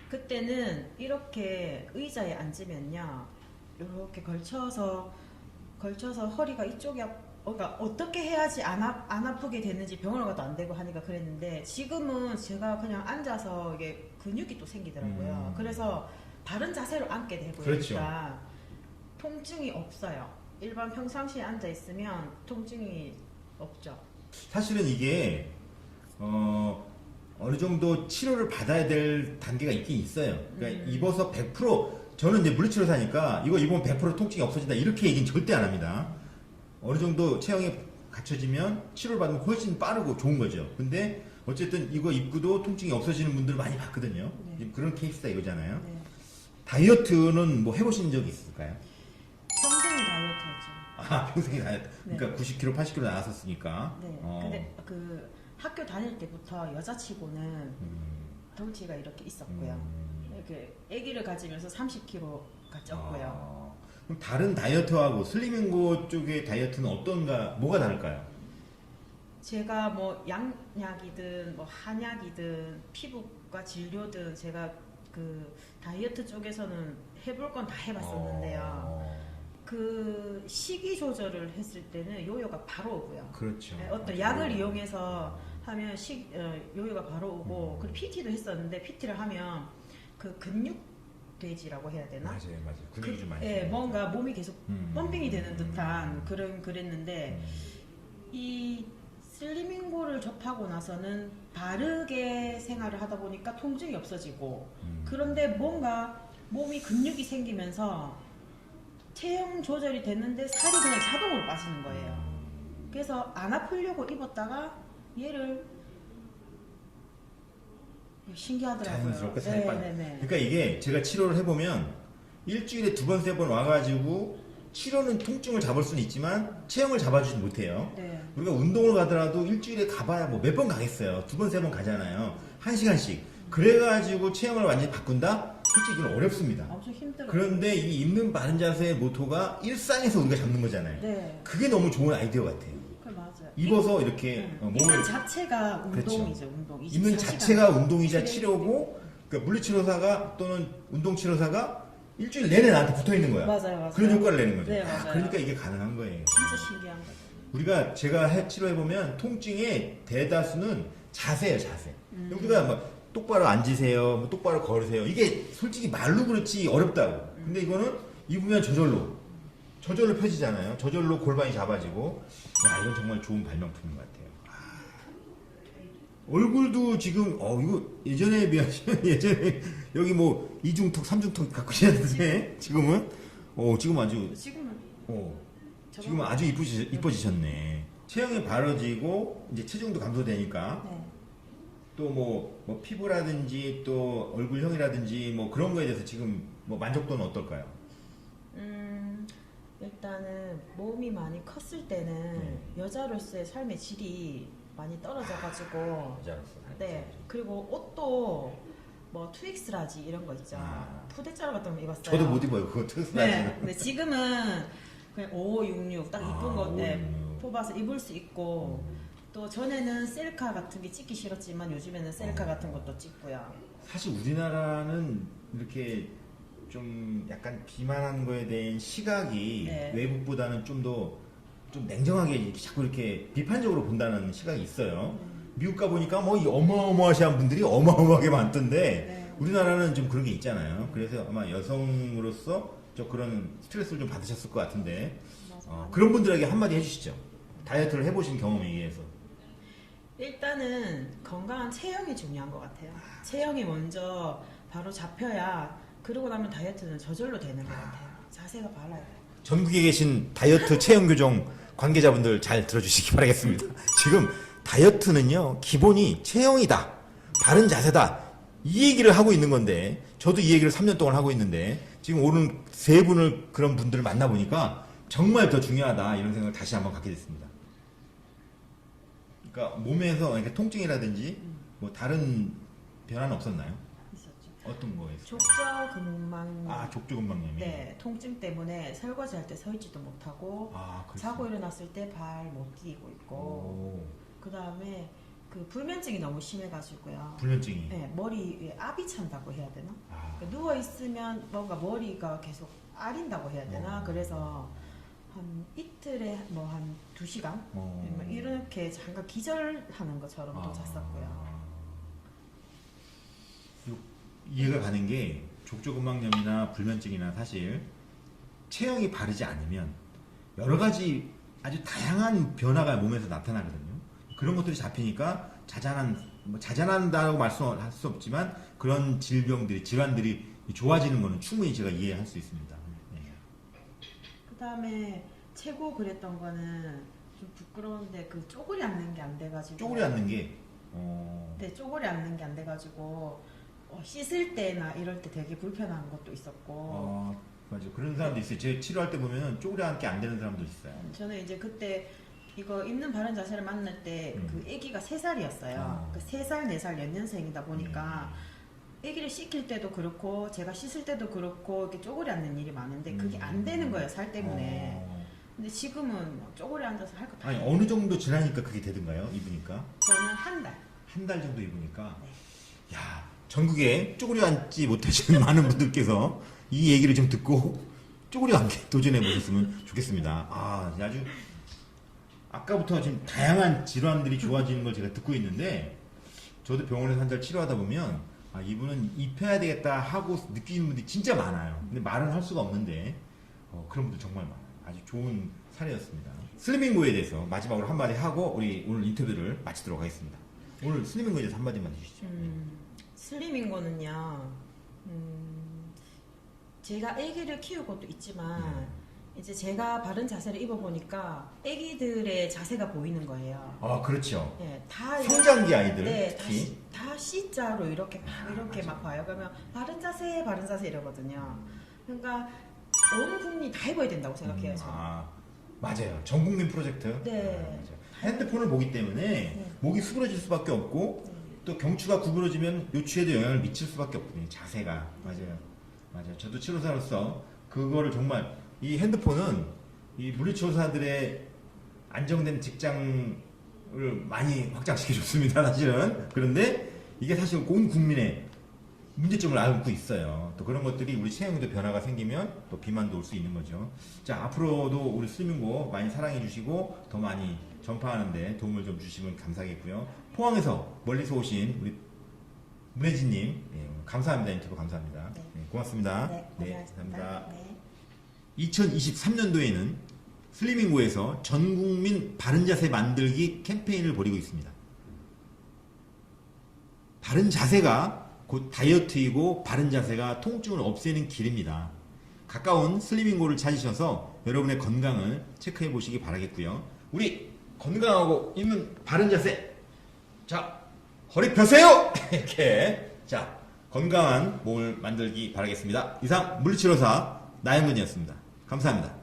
[SPEAKER 6] 그때는 이렇게 의자에 앉으면요, 이렇게 걸쳐서 허리가 이쪽이 그러니까 어떻게 해야지 안 아프게 되는지 병원을 가도 안 되고 하니까 그랬는데, 지금은 제가 그냥 앉아서 이게 근육이 또 생기더라고요. 그래서 바른 자세로 앉게 되고요.
[SPEAKER 2] 그렇죠.
[SPEAKER 6] 일단 통증이 없어요. 일반 평상시에 앉아 있으면 통증이 없죠.
[SPEAKER 2] 사실은 이게 어느 정도 치료를 받아야 될 단계가 있긴 있어요. 그러니까 입어서 100% 저는 이제 물리치료사니까 이거 입으면 100% 통증이 없어진다 이렇게 얘기는 절대 안 합니다. 어느 정도 체형이 갖춰지면 치료를 받으면 훨씬 빠르고 좋은 거죠. 근데 어쨌든 이거 입고도 통증이 없어지는 분들 많이 봤거든요.
[SPEAKER 6] 네.
[SPEAKER 2] 그런 케이스다 이거잖아요.
[SPEAKER 6] 네.
[SPEAKER 2] 다이어트는 뭐 해보신 적이 있을까요?
[SPEAKER 6] 평생이 다이어트였죠.
[SPEAKER 2] 평생에 다이어트.
[SPEAKER 6] 네.
[SPEAKER 2] 그러니까 90kg, 80kg 나왔었으니까.
[SPEAKER 6] 네. 근데 그 학교 다닐 때부터 여자치고는 덩치가 이렇게 있었고요. 이렇게 아기를 가지면서 30kg가 쪘고요.
[SPEAKER 2] 그럼 다른 다이어트하고 슬리밍고 쪽의 다이어트는 뭐가 다를까요?
[SPEAKER 6] 제가 뭐 양약이든 뭐 한약이든 피부과 진료든 제가 그 다이어트 쪽에서는 해볼 건 다 해봤었는데요. 그 식이 조절을 했을 때는 요요가 바로 오고요.
[SPEAKER 2] 그렇죠.
[SPEAKER 6] 네, 어떤 약을 이용해서 하면 요요가 바로 오고, 그리고 PT도 했었는데 PT를 하면 그 근육 돼지라고 해야 되나?
[SPEAKER 2] 맞아요. 근육이 좀 많이.
[SPEAKER 6] 예,
[SPEAKER 2] 생겨요.
[SPEAKER 6] 뭔가 몸이 계속 펌핑이 되는 듯한
[SPEAKER 2] 음.
[SPEAKER 6] 그랬는데, 이 슬리밍고를 접하고 나서는 바르게 생활을 하다 보니까 통증이 없어지고, 그런데 뭔가 몸이 근육이 생기면서 체형 조절이 됐는데 살이 그냥 자동으로 빠지는 거예요. 그래서 안 아프려고 입었다가 얘를 신기하더라고요.
[SPEAKER 2] 자연스럽게 살이 빠져.
[SPEAKER 6] 네네네.
[SPEAKER 2] 그러니까 이게 제가 치료를 해보면 일주일에 2번, 3번 와가지고 치료는 통증을 잡을 수는 있지만 체형을 잡아주지 못해요.
[SPEAKER 6] 네.
[SPEAKER 2] 우리가 운동을 가더라도 일주일에 가봐야 뭐 몇 번 가겠어요. 2번, 3번 가잖아요. 1시간씩. 그래가지고 체형을 완전히 바꾼다? 솔직히 이건 어렵습니다.
[SPEAKER 6] 엄청 힘들어요.
[SPEAKER 2] 그런데 이 입는 바른 자세의 모토가 일상에서 우리가 잡는 거잖아요.
[SPEAKER 6] 네.
[SPEAKER 2] 그게 너무 좋은 아이디어 같아요.
[SPEAKER 6] 그 맞아요.
[SPEAKER 2] 입어서 이렇게 몸을
[SPEAKER 6] 입는 자체가
[SPEAKER 2] 그렇죠.
[SPEAKER 6] 운동이죠. 운동.
[SPEAKER 2] 입는
[SPEAKER 6] 24시간
[SPEAKER 2] 자체가 운동이자
[SPEAKER 6] 치료이기
[SPEAKER 2] 치료고, 그러니까 물리치료사가 또는 운동치료사가 일주일 내내 나한테 붙어 있는 거야.
[SPEAKER 6] 맞아요, 맞아요.
[SPEAKER 2] 그런 효과를 내는 거죠.
[SPEAKER 6] 네, 맞아요.
[SPEAKER 2] 그러니까 이게 가능한 거예요.
[SPEAKER 6] 진짜 신기한 거죠.
[SPEAKER 2] 우리가 제가 치료해 보면 통증의 대다수는 자세예요, 자세. 우리가 막 똑바로 앉으세요, 뭐 똑바로 걸으세요. 이게 솔직히 말로 그렇지 어렵다고. 근데 이거는 입으면 저절로 펴지잖아요. 저절로 골반이 잡아지고. 야, 이건 정말 좋은 발명품인 것 같아요. 얼굴도 지금 이거 예전에 비하시면 예전에 여기 뭐 이중턱, 삼중턱 갖고 계셨는데 지금은 지금 아주
[SPEAKER 6] 지금은
[SPEAKER 2] 지금 아주 이뻐지셨네. 체형이 바로지고 이제 체중도 감소되니까
[SPEAKER 6] 네.
[SPEAKER 2] 또 뭐 피부라든지 또 얼굴형이라든지 뭐 그런 거에 대해서 지금 뭐 만족도는 어떨까요?
[SPEAKER 6] 일단은 몸이 많이 컸을 때는
[SPEAKER 2] 네.
[SPEAKER 6] 여자로서의 삶의 질이 많이 떨어져가지고
[SPEAKER 2] 여자로서.
[SPEAKER 6] 네. 그리고 옷도 뭐 2X라지 이런 거 있죠.
[SPEAKER 2] 아.
[SPEAKER 6] 푸대자루 같은 거 입었어요.
[SPEAKER 2] 저도 못 입어요. 그거 특수하지.
[SPEAKER 6] 네. 근데 지금은 그냥 55, 66 딱 이쁜
[SPEAKER 2] 아,
[SPEAKER 6] 거
[SPEAKER 2] 55, 66.
[SPEAKER 6] 뽑아서 입을 수 있고 또 전에는 셀카 같은 게 찍기 싫었지만 요즘에는 셀카 같은 것도 찍고요.
[SPEAKER 2] 사실 우리나라는 이렇게 좀 약간 비만한 거에 대한 시각이
[SPEAKER 6] 네.
[SPEAKER 2] 외국보다는 좀 더 좀 냉정하게 이렇게 자꾸 이렇게 비판적으로 본다는 시각이 있어요. 미국 가 보니까 뭐 이 어마어마하신 분들이 어마어마하게 많던데
[SPEAKER 6] 네.
[SPEAKER 2] 우리나라는 좀 그런 게 있잖아요. 그래서 아마 여성으로서 좀 그런 스트레스를 좀 받으셨을 것 같은데
[SPEAKER 6] 맞아.
[SPEAKER 2] 그런 분들에게 한마디 해주시죠. 다이어트를 해보신 경험에 의해서.
[SPEAKER 6] 일단은 건강한 체형이 중요한 것 같아요. 체형이 먼저 바로 잡혀야 그러고 나면 다이어트는 저절로 되는 것 같아요. 자세가 바라야 돼요.
[SPEAKER 2] 전국에 계신 다이어트 체형 교정 관계자분들 잘 들어주시기 바라겠습니다. 지금 다이어트는요 기본이 체형이다, 바른 자세다 이 얘기를 하고 있는 건데 저도 이 얘기를 3년 동안 하고 있는데 지금 오늘 세 분을 그런 분들을 만나보니까 정말 더 중요하다 이런 생각을 다시 한번 갖게 됐습니다. 그러니까 몸에서 이렇게 통증이라든지 뭐 다른 변화는 없었나요?
[SPEAKER 6] 있었죠.
[SPEAKER 2] 어떤 거에서?
[SPEAKER 6] 족저근막
[SPEAKER 2] 족저근막염이.
[SPEAKER 6] 네, 통증 때문에 설거지할 때 서 있지도 못하고
[SPEAKER 2] 그랬어요.
[SPEAKER 6] 자고 일어났을 때 발 못 디디고 있고
[SPEAKER 2] 오,
[SPEAKER 6] 그 다음에 그 불면증이 너무 심해가지고요.
[SPEAKER 2] 불면증이.
[SPEAKER 6] 네, 머리에 압이 찬다고 해야 되나?
[SPEAKER 2] 아,
[SPEAKER 6] 누워 있으면 뭔가 머리가 계속 아린다고 해야 되나? 그래서 한 이틀에 뭐 한 2시간 뭐 이렇게 잠깐 기절하는 것처럼도 잤었고요.
[SPEAKER 2] 이해가 가는 게 족저근막염이나 불면증이나 사실 체형이 바르지 않으면 여러 가지 아주 다양한 변화가 몸에서 나타나거든요. 그런 것들이 잡히니까 자잔한다고 말씀할 수 없지만 그런 질환들이 좋아지는 거는 충분히 제가 이해할 수 있습니다. 네.
[SPEAKER 6] 그 다음에 최고 그랬던 거는 좀 부끄러운데 그 쪼그리 앉는 게 안 돼가지고
[SPEAKER 2] 쪼그리 앉는 게
[SPEAKER 6] 네, 쪼그리 앉는 게 안 돼가지고 씻을 때나 이럴 때 되게 불편한 것도 있었고
[SPEAKER 2] 맞아. 그런 사람도 있어요. 제 치료할 때 보면 쪼그리 앉기 안 되는 사람도 있어요.
[SPEAKER 6] 저는 이제 그때 이거 입는 바른 자세를 만날 때 그 아기가 3살이었어요. 그 3살, 4살 연년생이다 보니까 아기를 씻길 때도 그렇고 제가 씻을 때도 그렇고 이렇게 쪼그리 앉는 일이 많은데 그게 안 되는 거예요, 살 때문에. 근데 지금은 뭐 쪼그리 앉아서 할 거 다
[SPEAKER 2] 아니
[SPEAKER 6] 해요.
[SPEAKER 2] 어느 정도 지나니까 그게 되던가요? 입으니까
[SPEAKER 6] 저는 한 달.
[SPEAKER 2] 한 달 정도 입으니까
[SPEAKER 6] 네.
[SPEAKER 2] 야 전국에 쪼그리 앉지 못하시는 많은 분들께서 이 얘기를 좀 듣고 쪼그리 앉기 도전해 보셨으면 좋겠습니다. 아주 아까부터 지금 다양한 질환들이 좋아지는 걸 제가 듣고 있는데 저도 병원에서 한 달 치료하다 보면 이분은 입혀야 되겠다 하고 느끼는 분들이 진짜 많아요. 근데 말은 할 수가 없는데 그런 분들 정말 많아요. 아주 좋은 사례였습니다. 슬리밍고에 대해서 마지막으로 한마디 하고 우리 오늘 인터뷰를 마치도록 하겠습니다. 오늘 슬리밍고에 대해서 한마디만 해주시죠.
[SPEAKER 6] 슬리밍 거는요, 제가 아기를 키우고도 있지만, 이제 제가 바른 자세를 입어보니까 아기들의 자세가 보이는 거예요.
[SPEAKER 2] 그렇죠.
[SPEAKER 6] 네, 다
[SPEAKER 2] 성장기 아이들
[SPEAKER 6] 네,
[SPEAKER 2] 특히.
[SPEAKER 6] 다 C자로 이렇게 막 봐요. 그러면 바른 자세 이러거든요. 그러니까 온 국민이 다 해봐야 된다고 생각해요. 저는.
[SPEAKER 2] 맞아요. 전 국민 프로젝트.
[SPEAKER 6] 네.
[SPEAKER 2] 맞아요. 핸드폰을 보기 때문에 목이 수그러질 수밖에 없고 또 경추가 구부러지면 요추에도 영향을 미칠 수밖에 없거든요. 자세가. 맞아요. 저도 치료사로서 그거를 정말 이 핸드폰은 이 물리치료사들의 안정된 직장을 많이 확장시켜 줬습니다. 사실은. 그런데 이게 사실 온 국민의 문제점을 앓고 있어요. 또 그런 것들이 우리 체형에도 변화가 생기면 또 비만도 올 수 있는 거죠. 자, 앞으로도 우리 슬리밍고 많이 사랑해 주시고 더 많이 전파하는데 도움을 좀 주시면 감사하겠고요. 포항에서 멀리서 오신 우리 문혜진님, 예, 감사합니다. 인터뷰 감사합니다. 네, 고맙습니다.
[SPEAKER 6] 네, 고맙습니다. 네.
[SPEAKER 2] 2023년도에는 슬리밍고에서 전국민 바른자세 만들기 캠페인을 벌이고 있습니다. 바른 자세가 곧 다이어트이고 바른 자세가 통증을 없애는 길입니다. 가까운 슬리밍고를 찾으셔서 여러분의 건강을 체크해 보시기 바라겠고요. 우리 건강하고 있는 바른 자세. 자, 허리 펴세요! 이렇게. 자, 건강한 몸을 만들기 바라겠습니다. 이상 물리치료사 나영근이었습니다. 감사합니다.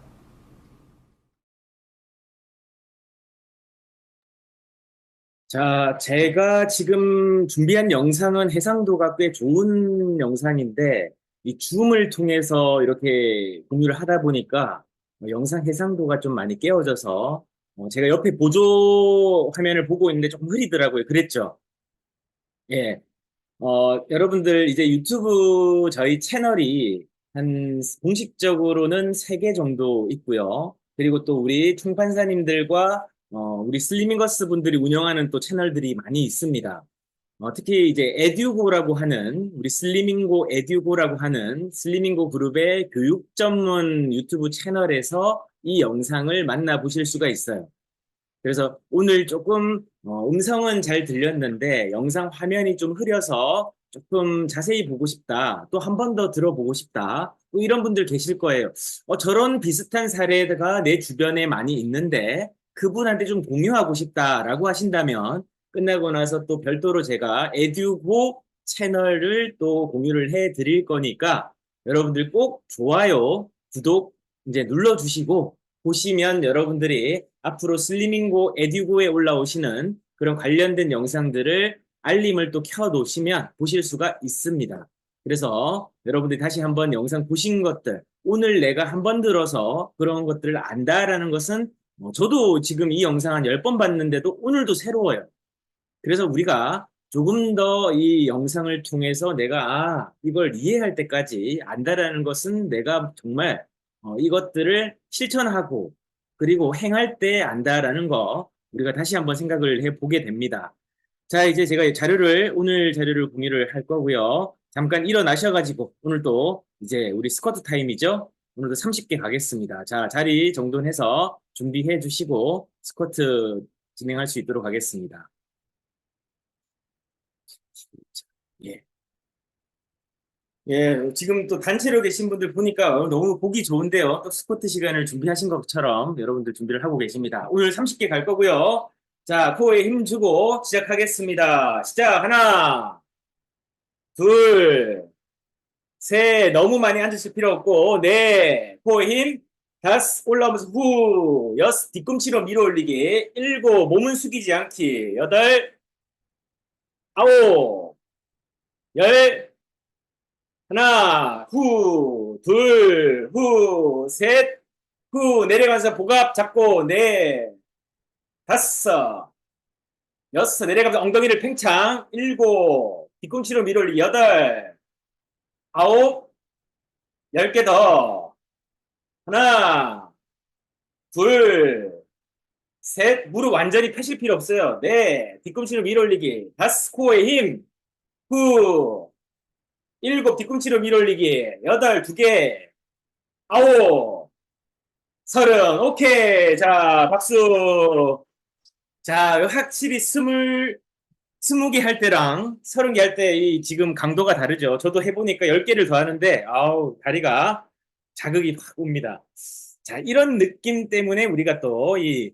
[SPEAKER 1] 자, 제가 지금 준비한 영상은 해상도가 꽤 좋은 영상인데, 이 줌을 통해서 이렇게 공유를 하다 보니까 영상 해상도가 좀 많이 깨어져서 제가 옆에 보조 화면을 보고 있는데 조금 흐리더라고요. 그랬죠? 예. 여러분들 이제 유튜브 저희 채널이 한 공식적으로는 3개 정도 있고요. 그리고 또 우리 총판사님들과 우리 슬리밍거스 분들이 운영하는 또 채널들이 많이 있습니다. 특히 이제 에듀고라고 하는 우리 슬리밍고 에듀고라고 하는 슬리밍고 그룹의 교육 전문 유튜브 채널에서 이 영상을 만나보실 수가 있어요. 그래서 오늘 조금 음성은 잘 들렸는데 영상 화면이 좀 흐려서 조금 자세히 보고 싶다. 또 한 번 더 들어보고 싶다. 또 이런 분들 계실 거예요. 저런 비슷한 사례가 내 주변에 많이 있는데 그분한테 좀 공유하고 싶다라고 하신다면 끝나고 나서 또 별도로 제가 에듀고 채널을 또 공유를 해 드릴 거니까 여러분들 꼭 좋아요, 구독 이제 눌러주시고 보시면 여러분들이 앞으로 슬리밍고 에듀고에 올라오시는 그런 관련된 영상들을 알림을 또 켜놓으시면 보실 수가 있습니다. 그래서 여러분들이 다시 한번 영상 보신 것들, 오늘 내가 한번 들어서 그런 것들을 안다라는 것은 저도 지금 이 영상 한 10번 봤는데도 오늘도 새로워요. 그래서 우리가 조금 더 이 영상을 통해서 내가 이걸 이해할 때까지 안다라는 것은 내가 정말 이것들을 실천하고 그리고 행할 때 안다라는 거 우리가 다시 한번 생각을 해보게 됩니다. 자, 이제 제가 오늘 자료를 공유를 할 거고요. 잠깐 일어나셔가지고 오늘 또 이제 우리 스쿼트 타임이죠. 오늘도 30개 가겠습니다. 자, 자리 정돈해서 준비해 주시고 스쿼트 진행할 수 있도록 하겠습니다. 예. 예, 지금 또 단체로 계신 분들 보니까 너무 보기 좋은데요. 또 스쿼트 시간을 준비하신 것처럼 여러분들 준비를 하고 계십니다. 오늘 30개 갈 거고요. 자, 코어에 힘 주고 시작하겠습니다. 시작. 하나, 둘, 셋. 너무 많이 앉으실 필요 없고, 넷. 코어에 힘. 다섯. 올라오면서 후. 여섯. 뒤꿈치로 밀어 올리기. 일곱. 몸은 숙이지 않기. 여덟. 아홉. 열. 하나, 후, 둘, 후, 셋, 후, 내려가면서 복압 잡고, 넷, 다섯, 여섯, 내려가면서 엉덩이를 팽창, 일곱, 뒤꿈치로 밀어올리, 여덟, 아홉, 10개 더, 하나, 둘, 셋, 무릎 완전히 펴실 필요 없어요, 넷, 뒤꿈치로 밀어올리기, 다섯, 코어에 힘, 후, 일곱, 뒤꿈치로 밀어올리기, 여덟, 2개, 아홉, 30, 오케이. 자, 박수. 자, 확실히 20개 할 때랑 30개 할 때 이 지금 강도가 다르죠. 저도 해보니까 10개를 더 하는데, 아우, 다리가 자극이 확 옵니다. 자, 이런 느낌 때문에 우리가 또 이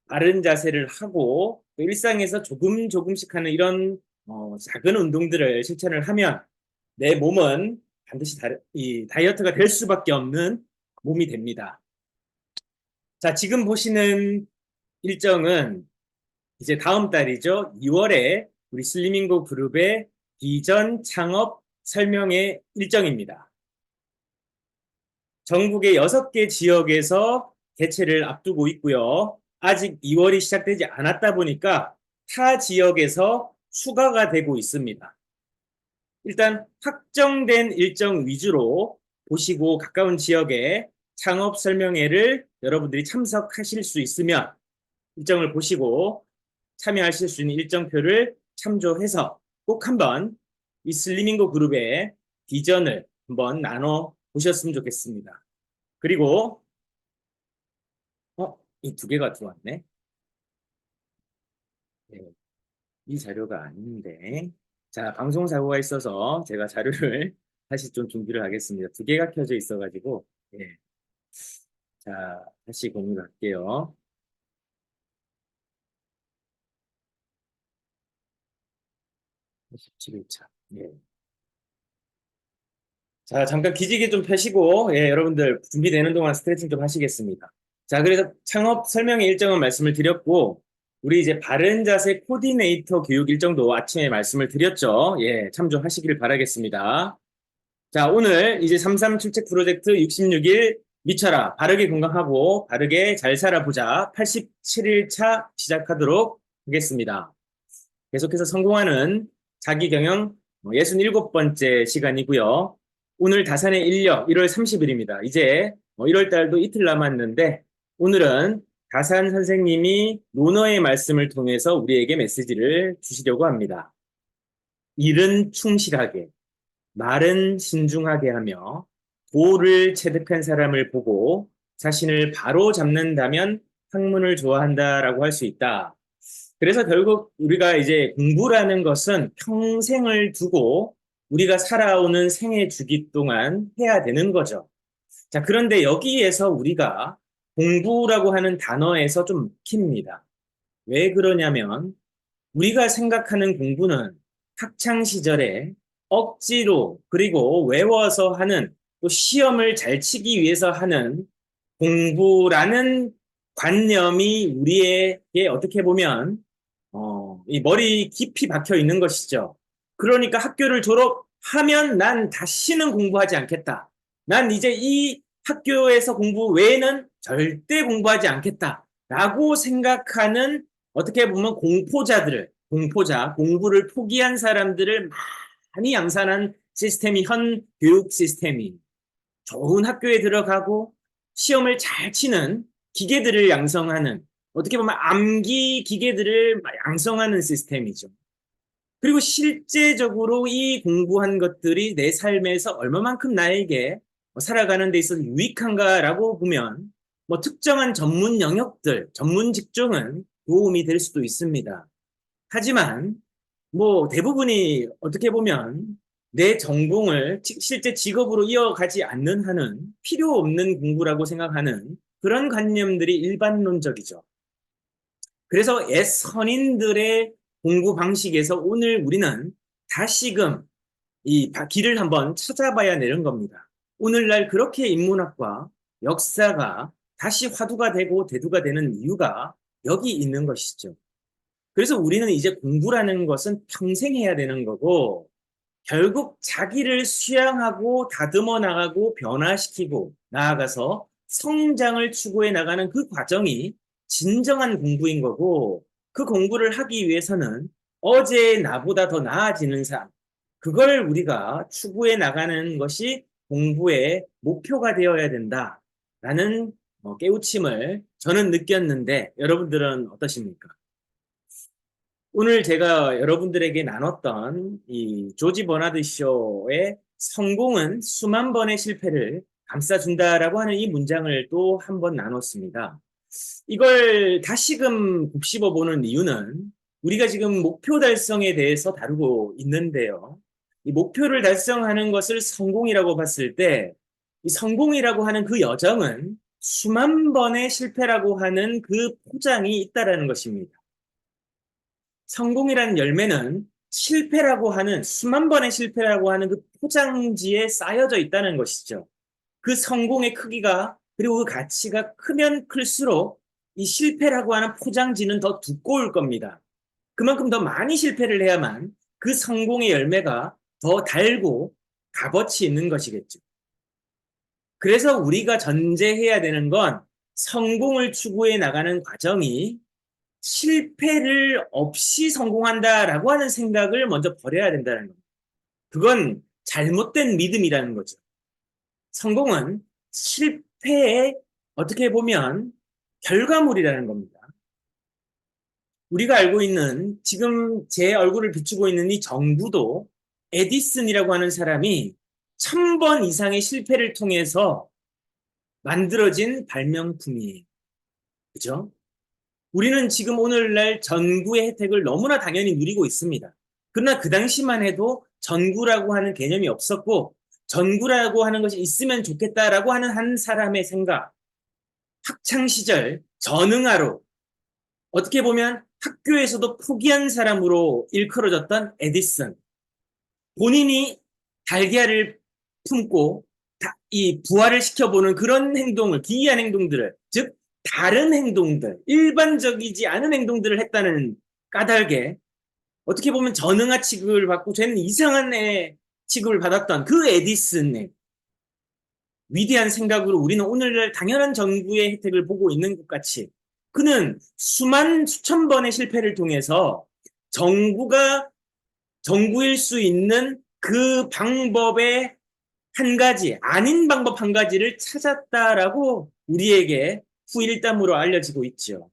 [SPEAKER 1] 바른 자세를 하고, 또 일상에서 조금씩 하는 이런 작은 운동들을 실천을 하면 내 몸은 반드시 이 다이어트가 될 수밖에 없는 몸이 됩니다. 자, 지금 보시는 일정은 이제 다음 달이죠. 2월에 우리 슬리밍고 그룹의 비전 창업 설명회 일정입니다. 전국의 6개 지역에서 개최를 앞두고 있고요. 아직 2월이 시작되지 않았다 보니까 타 지역에서 추가가 되고 있습니다. 일단 확정된 일정 위주로 보시고 가까운 지역에 창업 설명회를 여러분들이 참석하실 수 있으면 일정을 보시고 참여하실 수 있는 일정표를 참조해서 꼭 한번 이 슬리밍고 그룹의 비전을 한번 나눠 보셨으면 좋겠습니다. 그리고 이 2개가 들어왔네. 네, 이 자료가 아닌데. 자, 방송 사고가 있어서 제가 자료를 다시 좀 준비를 하겠습니다. 2개가 켜져 있어가지고. 예. 자, 다시 공유를 할게요. 17일차. 예. 자, 잠깐 기지개 좀 펴시고, 예, 여러분들 준비되는 동안 스트레칭 좀 하시겠습니다. 자, 그래서 창업 설명회 일정은 말씀을 드렸고, 우리 이제 바른 자세 코디네이터 교육 일정도 아침에 말씀을 드렸죠. 예, 참조하시길 바라겠습니다. 자, 오늘 이제 3.3 출첵 프로젝트 66일 미쳐라. 바르게 건강하고 바르게 잘 살아보자. 87일차 시작하도록 하겠습니다. 계속해서 성공하는 자기경영 67번째 시간이고요. 오늘 다산의 인력 1월 30일입니다. 이제 1월 달도 이틀 남았는데 오늘은 다산 선생님이 논어의 말씀을 통해서 우리에게 메시지를 주시려고 합니다. 일은 충실하게, 말은 신중하게 하며 도를 체득한 사람을 보고 자신을 바로 잡는다면 학문을 좋아한다라고 할 수 있다. 그래서 결국 우리가 이제 공부라는 것은 평생을 두고 우리가 살아오는 생애 주기 동안 해야 되는 거죠. 자, 그런데 여기에서 우리가 공부라고 하는 단어에서 좀 킵니다. 왜 그러냐면 우리가 생각하는 공부는 학창 시절에 억지로 그리고 외워서 하는 또 시험을 잘 치기 위해서 하는 공부라는 관념이 우리에게 어떻게 보면 이 머리 깊이 박혀 있는 것이죠. 그러니까 학교를 졸업하면 난 다시는 공부하지 않겠다. 난 이제 이 학교에서 공부 외에는 절대 공부하지 않겠다. 라고 생각하는 어떻게 보면 공부를 포기한 사람들을 많이 양산한 시스템이 현 교육 시스템이 좋은 학교에 들어가고 시험을 잘 치는 기계들을 양성하는 어떻게 보면 암기 기계들을 양성하는 시스템이죠. 그리고 실제적으로 이 공부한 것들이 내 삶에서 얼마만큼 나에게 살아가는 데 있어서 유익한가라고 보면 특정한 전문 영역들, 전문 직종은 도움이 될 수도 있습니다. 하지만 대부분이 어떻게 보면 내 전공을 실제 직업으로 이어가지 않는 한은 필요 없는 공부라고 생각하는 그런 관념들이 일반론적이죠. 그래서 옛 선인들의 공부 방식에서 오늘 우리는 다시금 이 길을 한번 찾아봐야 되는 겁니다. 오늘날 그렇게 인문학과 역사가 다시 화두가 되고 대두가 되는 이유가 여기 있는 것이죠. 그래서 우리는 이제 공부라는 것은 평생 해야 되는 거고 결국 자기를 수양하고 다듬어 나가고 변화시키고 나아가서 성장을 추구해 나가는 그 과정이 진정한 공부인 거고 그 공부를 하기 위해서는 어제의 나보다 더 나아지는 삶 그걸 우리가 추구해 나가는 것이 공부의 목표가 되어야 된다라는 깨우침을 저는 느꼈는데 여러분들은 어떠십니까? 오늘 제가 여러분들에게 나눴던 이 조지 버나드 쇼의 성공은 수만 번의 실패를 감싸준다라고 하는 이 문장을 또 한 번 나눴습니다. 이걸 다시금 곱씹어 보는 이유는 우리가 지금 목표 달성에 대해서 다루고 있는데요. 이 목표를 달성하는 것을 성공이라고 봤을 때 이 성공이라고 하는 그 여정은 수만 번의 실패라고 하는 그 포장이 있다라는 것입니다. 성공이라는 열매는 실패라고 하는 수만 번의 실패라고 하는 그 포장지에 쌓여져 있다는 것이죠. 그 성공의 크기가 그리고 그 가치가 크면 클수록 이 실패라고 하는 포장지는 더 두꺼울 겁니다. 그만큼 더 많이 실패를 해야만 그 성공의 열매가 더 달고 값어치 있는 것이겠죠. 그래서 우리가 전제해야 되는 건 성공을 추구해 나가는 과정이 실패를 없이 성공한다라고 하는 생각을 먼저 버려야 된다는 겁니다. 그건 잘못된 믿음이라는 거죠. 성공은 실패의 어떻게 보면 결과물이라는 겁니다. 우리가 알고 있는 지금 제 얼굴을 비추고 있는 이 정부도 에디슨이라고 하는 사람이 1000번 이상의 실패를 통해서 만들어진 발명품이에요. 그죠? 우리는 지금 오늘날 전구의 혜택을 너무나 당연히 누리고 있습니다. 그러나 그 당시만 해도 전구라고 하는 개념이 없었고 전구라고 하는 것이 있으면 좋겠다라고 하는 한 사람의 생각, 학창시절 전응아로 어떻게 보면 학교에서도 포기한 사람으로 일컬어졌던 에디슨. 본인이 달걀을 품고 이 부화를 시켜보는 그런 행동을, 기이한 행동들을, 즉 다른 행동들, 일반적이지 않은 행동들을 했다는 까닭에 어떻게 보면 전응아 취급을 받고 쟤는 이상한 애 취급을 받았던 그 에디슨의 위대한 생각으로 우리는 오늘날 당연한 전구의 혜택을 보고 있는 것 같이 그는 수천 번의 실패를 통해서 정구일 수 있는 그 방법의 한 가지, 아닌 방법 한 가지를 찾았다라고 우리에게 후일담으로 알려지고 있죠.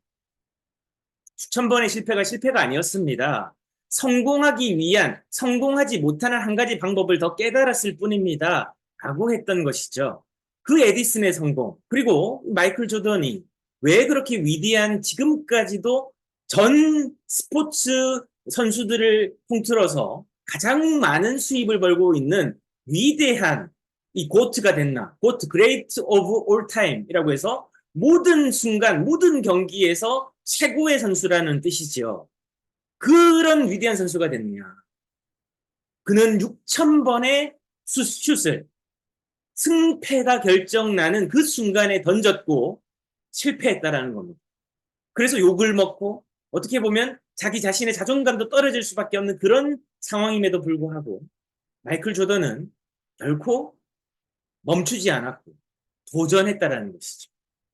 [SPEAKER 1] 수천 번의 실패가 실패가 아니었습니다. 성공하기 위한, 성공하지 못하는 한 가지 방법을 더 깨달았을 뿐입니다. 라고 했던 것이죠. 그 에디슨의 성공, 그리고 마이클 조던이 왜 그렇게 위대한 지금까지도 전 스포츠 선수들을 통틀어서 가장 많은 수입을 벌고 있는 위대한 이 고트가 됐나? 고트, Great of All Time이라고 해서 모든 순간, 모든 경기에서 최고의 선수라는 뜻이죠. 그런 위대한 선수가 됐냐? 그는 6000번의 슛을 승패가 결정나는 그 순간에 던졌고 실패했다라는 겁니다. 그래서 욕을 먹고 어떻게 보면 자기 자신의 자존감도 떨어질 수밖에 없는 그런 상황임에도 불구하고 마이클 조던은 결코 멈추지 않았고 도전했다라는 것이죠.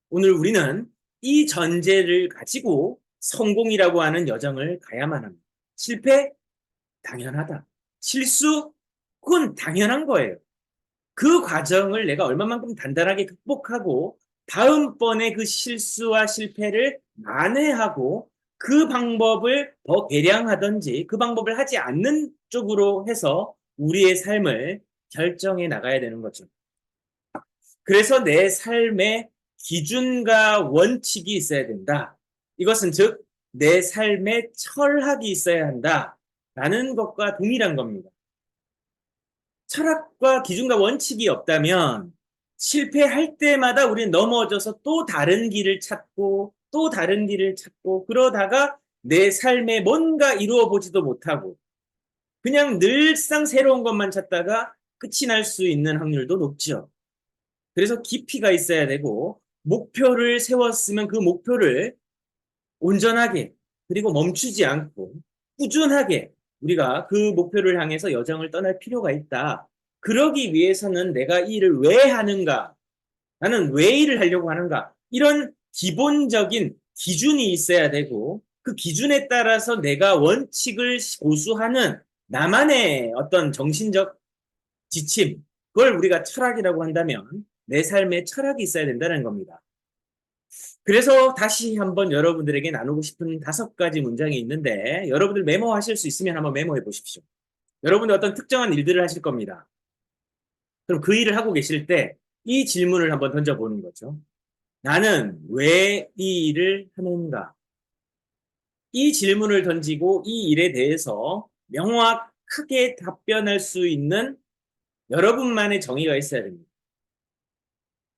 [SPEAKER 1] 오늘 우리는 이 전제를 가지고 성공이라고 하는 여정을 가야만 합니다. 실패? 당연하다. 실수? 그건 당연한 거예요. 그 과정을 내가 얼마만큼 단단하게 극복하고 다음번에 그 실수와 실패를 만회하고 그 방법을 더 개량하든지 그 방법을 하지 않는 쪽으로 해서 우리의 삶을 결정해 나가야 되는 거죠. 그래서 내 삶의 기준과 원칙이 있어야 된다. 이것은 즉 내 삶의 철학이 있어야 한다라는 것과 동일한 겁니다. 철학과 기준과 원칙이 없다면 실패할 때마다 우리는 넘어져서 또 다른 길을 찾고 또 다른 길을 찾고 그러다가 내 삶에 뭔가 이루어 보지도 못하고 그냥 늘상 새로운 것만 찾다가 끝이 날 수 있는 확률도 높죠. 그래서 깊이가 있어야 되고 목표를 세웠으면 그 목표를 온전하게 그리고 멈추지 않고 꾸준하게 우리가 그 목표를 향해서 여정을 떠날 필요가 있다. 그러기 위해서는 내가 이 일을 왜 하는가? 나는 왜 일을 하려고 하는가? 이런 기본적인 기준이 있어야 되고 그 기준에 따라서 내가 원칙을 고수하는 나만의 어떤 정신적 지침, 그걸 우리가 철학이라고 한다면 내 삶에 철학이 있어야 된다는 겁니다. 그래서 다시 한번 여러분들에게 나누고 싶은 5가지 문장이 있는데 여러분들 메모하실 수 있으면 한번 메모해 보십시오. 여러분들 어떤 특정한 일들을 하실 겁니다. 그럼 그 일을 하고 계실 때 이 질문을 한번 던져보는 거죠. 나는 왜 이 일을 하는가? 이 질문을 던지고 이 일에 대해서 명확하게 답변할 수 있는 여러분만의 정의가 있어야 됩니다.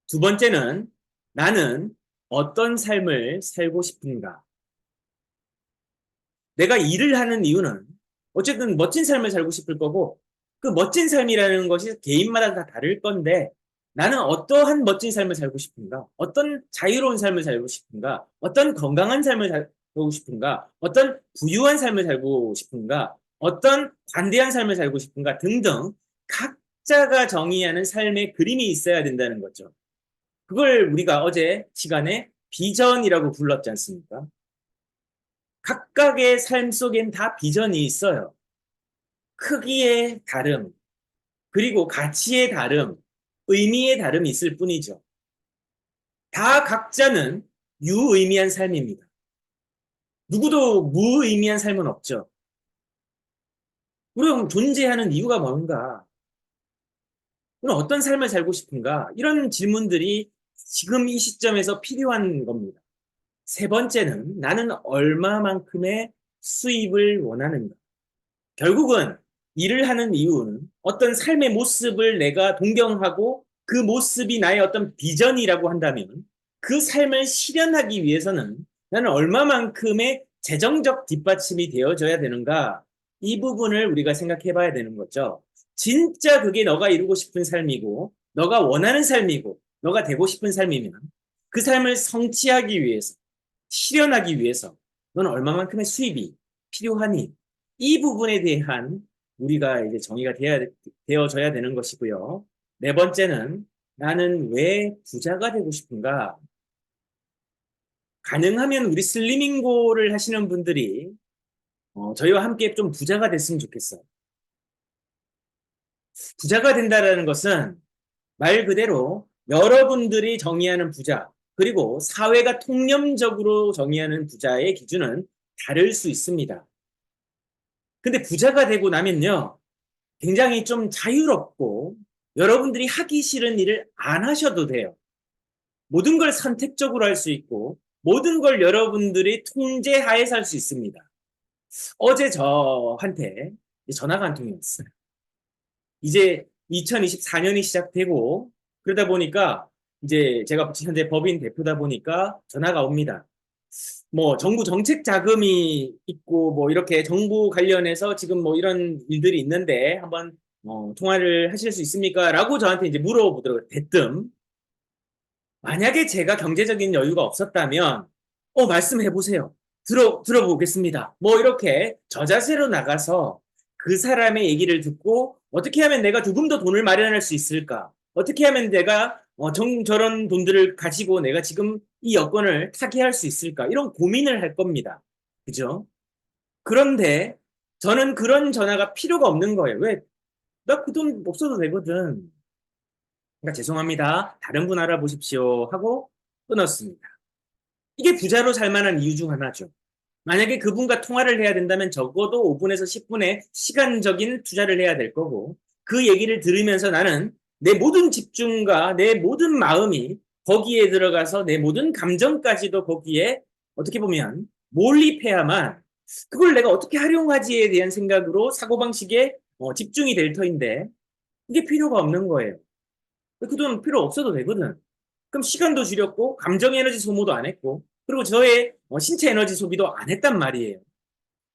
[SPEAKER 1] 두 번째는 나는 어떤 삶을 살고 싶은가? 내가 일을 하는 이유는 어쨌든 멋진 삶을 살고 싶을 거고 그 멋진 삶이라는 것이 개인마다 다 다를 건데 나는 어떠한 멋진 삶을 살고 싶은가? 어떤 자유로운 삶을 살고 싶은가? 어떤 건강한 삶을 살고 싶은가? 어떤 부유한 삶을 살고 싶은가? 어떤 관대한 삶을 살고 싶은가? 등등 각자가 정의하는 삶의 그림이 있어야 된다는 거죠. 그걸 우리가 어제 시간에 비전이라고 불렀지 않습니까? 각각의 삶 속엔 다 비전이 있어요. 크기의 다름, 그리고 가치의 다름, 의미의 다름이 있을 뿐이죠. 다 각자는 유의미한 삶입니다. 누구도 무의미한 삶은 없죠. 그럼 존재하는 이유가 뭔가? 그럼 어떤 삶을 살고 싶은가? 이런 질문들이 지금 이 시점에서 필요한 겁니다. 세 번째는 나는 얼마만큼의 수입을 원하는가? 결국은 일을 하는 이유는 어떤 삶의 모습을 내가 동경하고 그 모습이 나의 어떤 비전이라고 한다면 그 삶을 실현하기 위해서는 나는 얼마만큼의 재정적 뒷받침이 되어줘야 되는가? 이 부분을 우리가 생각해 봐야 되는 거죠. 진짜 그게 너가 이루고 싶은 삶이고 너가 원하는 삶이고 너가 되고 싶은 삶이면 그 삶을 성취하기 위해서 실현하기 위해서 너는 얼마만큼의 수입이 필요하니? 이 부분에 대한 우리가 이제 정의가 되어져야 되는 것이고요. 네 번째는 나는 왜 부자가 되고 싶은가? 가능하면 우리 슬리밍고를 하시는 분들이 저희와 함께 좀 부자가 됐으면 좋겠어요. 부자가 된다는 것은 말 그대로 여러분들이 정의하는 부자, 그리고 사회가 통념적으로 정의하는 부자의 기준은 다를 수 있습니다. 근데 부자가 되고 나면요, 굉장히 좀 자유롭고 여러분들이 하기 싫은 일을 안 하셔도 돼요. 모든 걸 선택적으로 할 수 있고 모든 걸 여러분들이 통제하에 살 수 있습니다. 어제 저한테 전화가 한 통이 왔어요. 이제 2024년이 시작되고 그러다 보니까 이제 제가 현재 법인 대표다 보니까 전화가 옵니다. 뭐 정부 정책 자금이 있고 뭐 이렇게 정부 관련해서 지금 뭐 이런 일들이 있는데 한번 통화를 하실 수 있습니까? 라고 저한테 이제 물어보더라고요. 대뜸. 만약에 제가 경제적인 여유가 없었다면 말씀해 보세요. 들어보겠습니다. 뭐 이렇게 저자세로 나가서 그 사람의 얘기를 듣고 어떻게 하면 내가 조금 더 돈을 마련할 수 있을까? 어떻게 하면 내가 저런 돈들을 가지고 내가 지금 이 여건을 타개할 수 있을까? 이런 고민을 할 겁니다. 그죠? 그런데 저는 그런 전화가 필요가 없는 거예요. 왜? 나 그 돈 없어도 되거든. 그러니까 죄송합니다. 다른 분 알아보십시오. 하고 끊었습니다. 이게 부자로 살 만한 이유 중 하나죠. 만약에 그분과 통화를 해야 된다면 적어도 5분에서 10분의 시간적인 투자를 해야 될 거고 그 얘기를 들으면서 나는 내 모든 집중과 내 모든 마음이 거기에 들어가서 내 모든 감정까지도 거기에 어떻게 보면 몰입해야만 그걸 내가 어떻게 활용하지에 대한 생각으로 사고방식에 집중이 될 터인데 이게 필요가 없는 거예요. 그 돈 필요 없어도 되거든. 그럼 시간도 줄였고 감정 에너지 소모도 안 했고 그리고 저의 신체 에너지 소비도 안 했단 말이에요.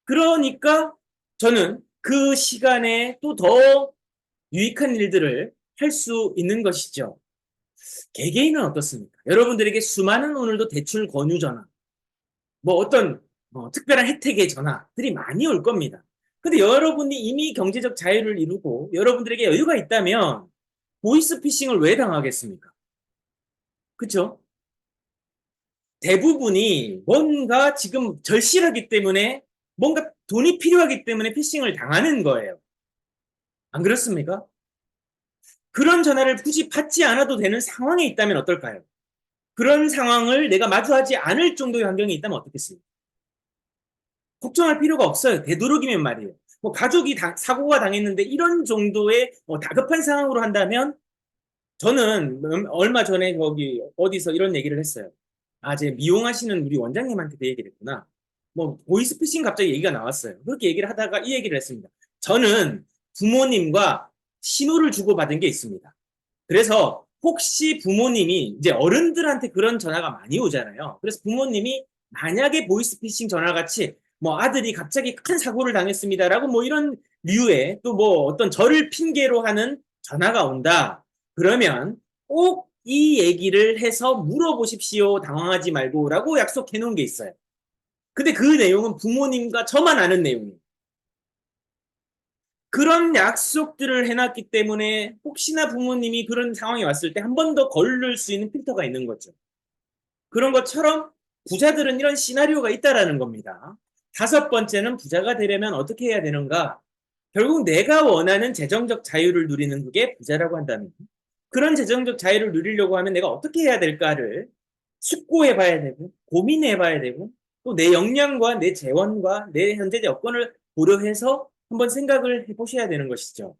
[SPEAKER 1] 그러니까 저는 그 시간에 또 더 유익한 일들을 할 수 있는 것이죠. 개개인은 어떻습니까? 여러분들에게 수많은 오늘도 대출 권유 전화, 뭐 어떤 특별한 혜택의 전화들이 많이 올 겁니다. 근데 여러분이 이미 경제적 자유를 이루고 여러분들에게 여유가 있다면 보이스피싱을 왜 당하겠습니까? 그렇죠? 대부분이 뭔가 지금 절실하기 때문에 뭔가 돈이 필요하기 때문에 피싱을 당하는 거예요. 안 그렇습니까? 그런 전화를 굳이 받지 않아도 되는 상황에 있다면 어떨까요? 그런 상황을 내가 마주하지 않을 정도의 환경이 있다면 어떻겠습니까? 걱정할 필요가 없어요. 되도록이면 말이에요. 뭐 가족이 사고가 당했는데 이런 정도의 다급한 상황으로 한다면 저는 얼마 전에 거기 어디서 이런 얘기를 했어요. 제 미용하시는 우리 원장님한테도 얘기를 했구나. 뭐 보이스피싱 갑자기 얘기가 나왔어요. 그렇게 얘기를 하다가 이 얘기를 했습니다. 저는 부모님과 신호를 주고받은 게 있습니다. 그래서 혹시 부모님이 이제 어른들한테 그런 전화가 많이 오잖아요. 그래서 부모님이 만약에 보이스피싱 전화같이 뭐 아들이 갑자기 큰 사고를 당했습니다라고 뭐 이런 류의 또 뭐 어떤 저를 핑계로 하는 전화가 온다. 그러면 꼭 이 얘기를 해서 물어보십시오. 당황하지 말고 라고 약속해 놓은 게 있어요. 근데 그 내용은 부모님과 저만 아는 내용이에요. 그런 약속들을 해놨기 때문에 혹시나 부모님이 그런 상황이 왔을 때 한 번 더 걸릴 수 있는 필터가 있는 거죠. 그런 것처럼 부자들은 이런 시나리오가 있다라는 겁니다. 다섯 번째는 부자가 되려면 어떻게 해야 되는가? 결국 내가 원하는 재정적 자유를 누리는 그게 부자라고 한다는 거예요. 그런 재정적 자유를 누리려고 하면 내가 어떻게 해야 될까를 숙고해 봐야 되고 고민해 봐야 되고 또 내 역량과 내 재원과 내 현재 여건을 고려해서 한번 생각을 해보셔야 되는 것이죠.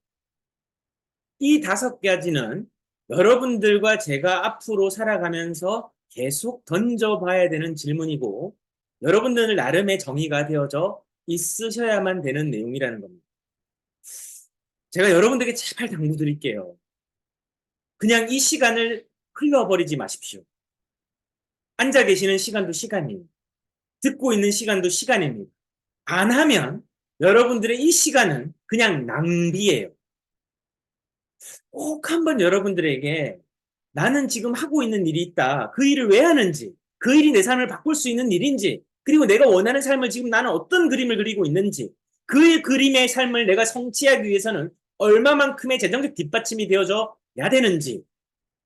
[SPEAKER 1] 이 다섯 가지는 여러분들과 제가 앞으로 살아가면서 계속 던져봐야 되는 질문이고 여러분들 나름의 정의가 되어져 있으셔야만 되는 내용이라는 겁니다. 제가 여러분들에게 제발 당부드릴게요. 그냥 이 시간을 흘려버리지 마십시오. 앉아 계시는 시간도 시간이에요. 듣고 있는 시간도 시간입니다. 안 하면 여러분들의 이 시간은 그냥 낭비예요. 꼭 한번 여러분들에게 나는 지금 하고 있는 일이 있다. 그 일을 왜 하는지, 그 일이 내 삶을 바꿀 수 있는 일인지, 그리고 내가 원하는 삶을 지금 나는 어떤 그림을 그리고 있는지, 그 그림의 삶을 내가 성취하기 위해서는 얼마만큼의 재정적 뒷받침이 되어줘야 되는지,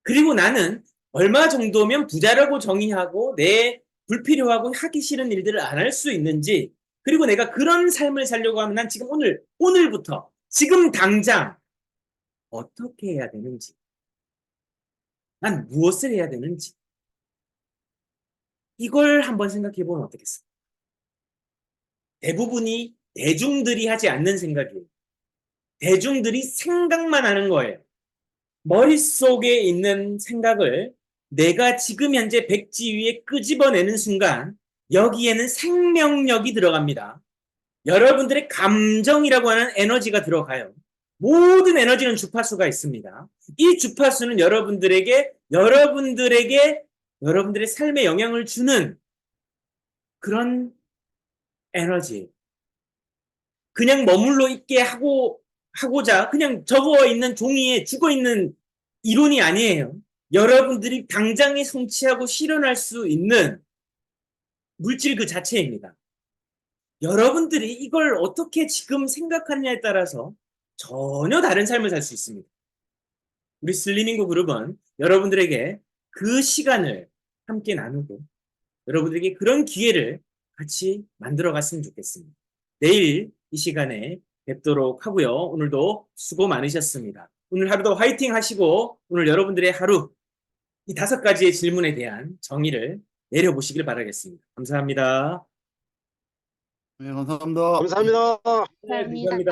[SPEAKER 1] 그리고 나는 얼마 정도면 부자라고 정의하고 내 불필요하고 하기 싫은 일들을 안 할 수 있는지, 그리고 내가 그런 삶을 살려고 하면 난 지금 오늘부터, 지금 당장 어떻게 해야 되는지, 난 무엇을 해야 되는지, 이걸 한번 생각해 보면 어떻겠습니까? 대부분이 대중들이 하지 않는 생각이에요. 대중들이 생각만 하는 거예요. 머릿속에 있는 생각을 내가 지금 현재 백지 위에 끄집어내는 순간 여기에는 생명력이 들어갑니다. 여러분들의 감정이라고 하는 에너지가 들어가요. 모든 에너지는 주파수가 있습니다. 이 주파수는 여러분들의 삶에 영향을 주는 그런 에너지. 그냥 머물러 있게 하고자 그냥 적어 있는 종이에 죽어 있는 이론이 아니에요. 여러분들이 당장에 성취하고 실현할 수 있는 물질 그 자체입니다. 여러분들이 이걸 어떻게 지금 생각하느냐에 따라서 전혀 다른 삶을 살 수 있습니다. 우리 슬리밍고 그룹은 여러분들에게 그 시간을 함께 나누고 여러분들에게 그런 기회를 같이 만들어 갔으면 좋겠습니다. 내일 이 시간에 뵙도록 하고요. 오늘도 수고 많으셨습니다. 오늘 하루도 화이팅 하시고 오늘 여러분들의 하루 이 다섯 가지의 질문에 대한 정의를 내려보시길 바라겠습니다. 감사합니다.
[SPEAKER 7] 네, 감사합니다.
[SPEAKER 8] 감사합니다.
[SPEAKER 1] 네, 감사합니다.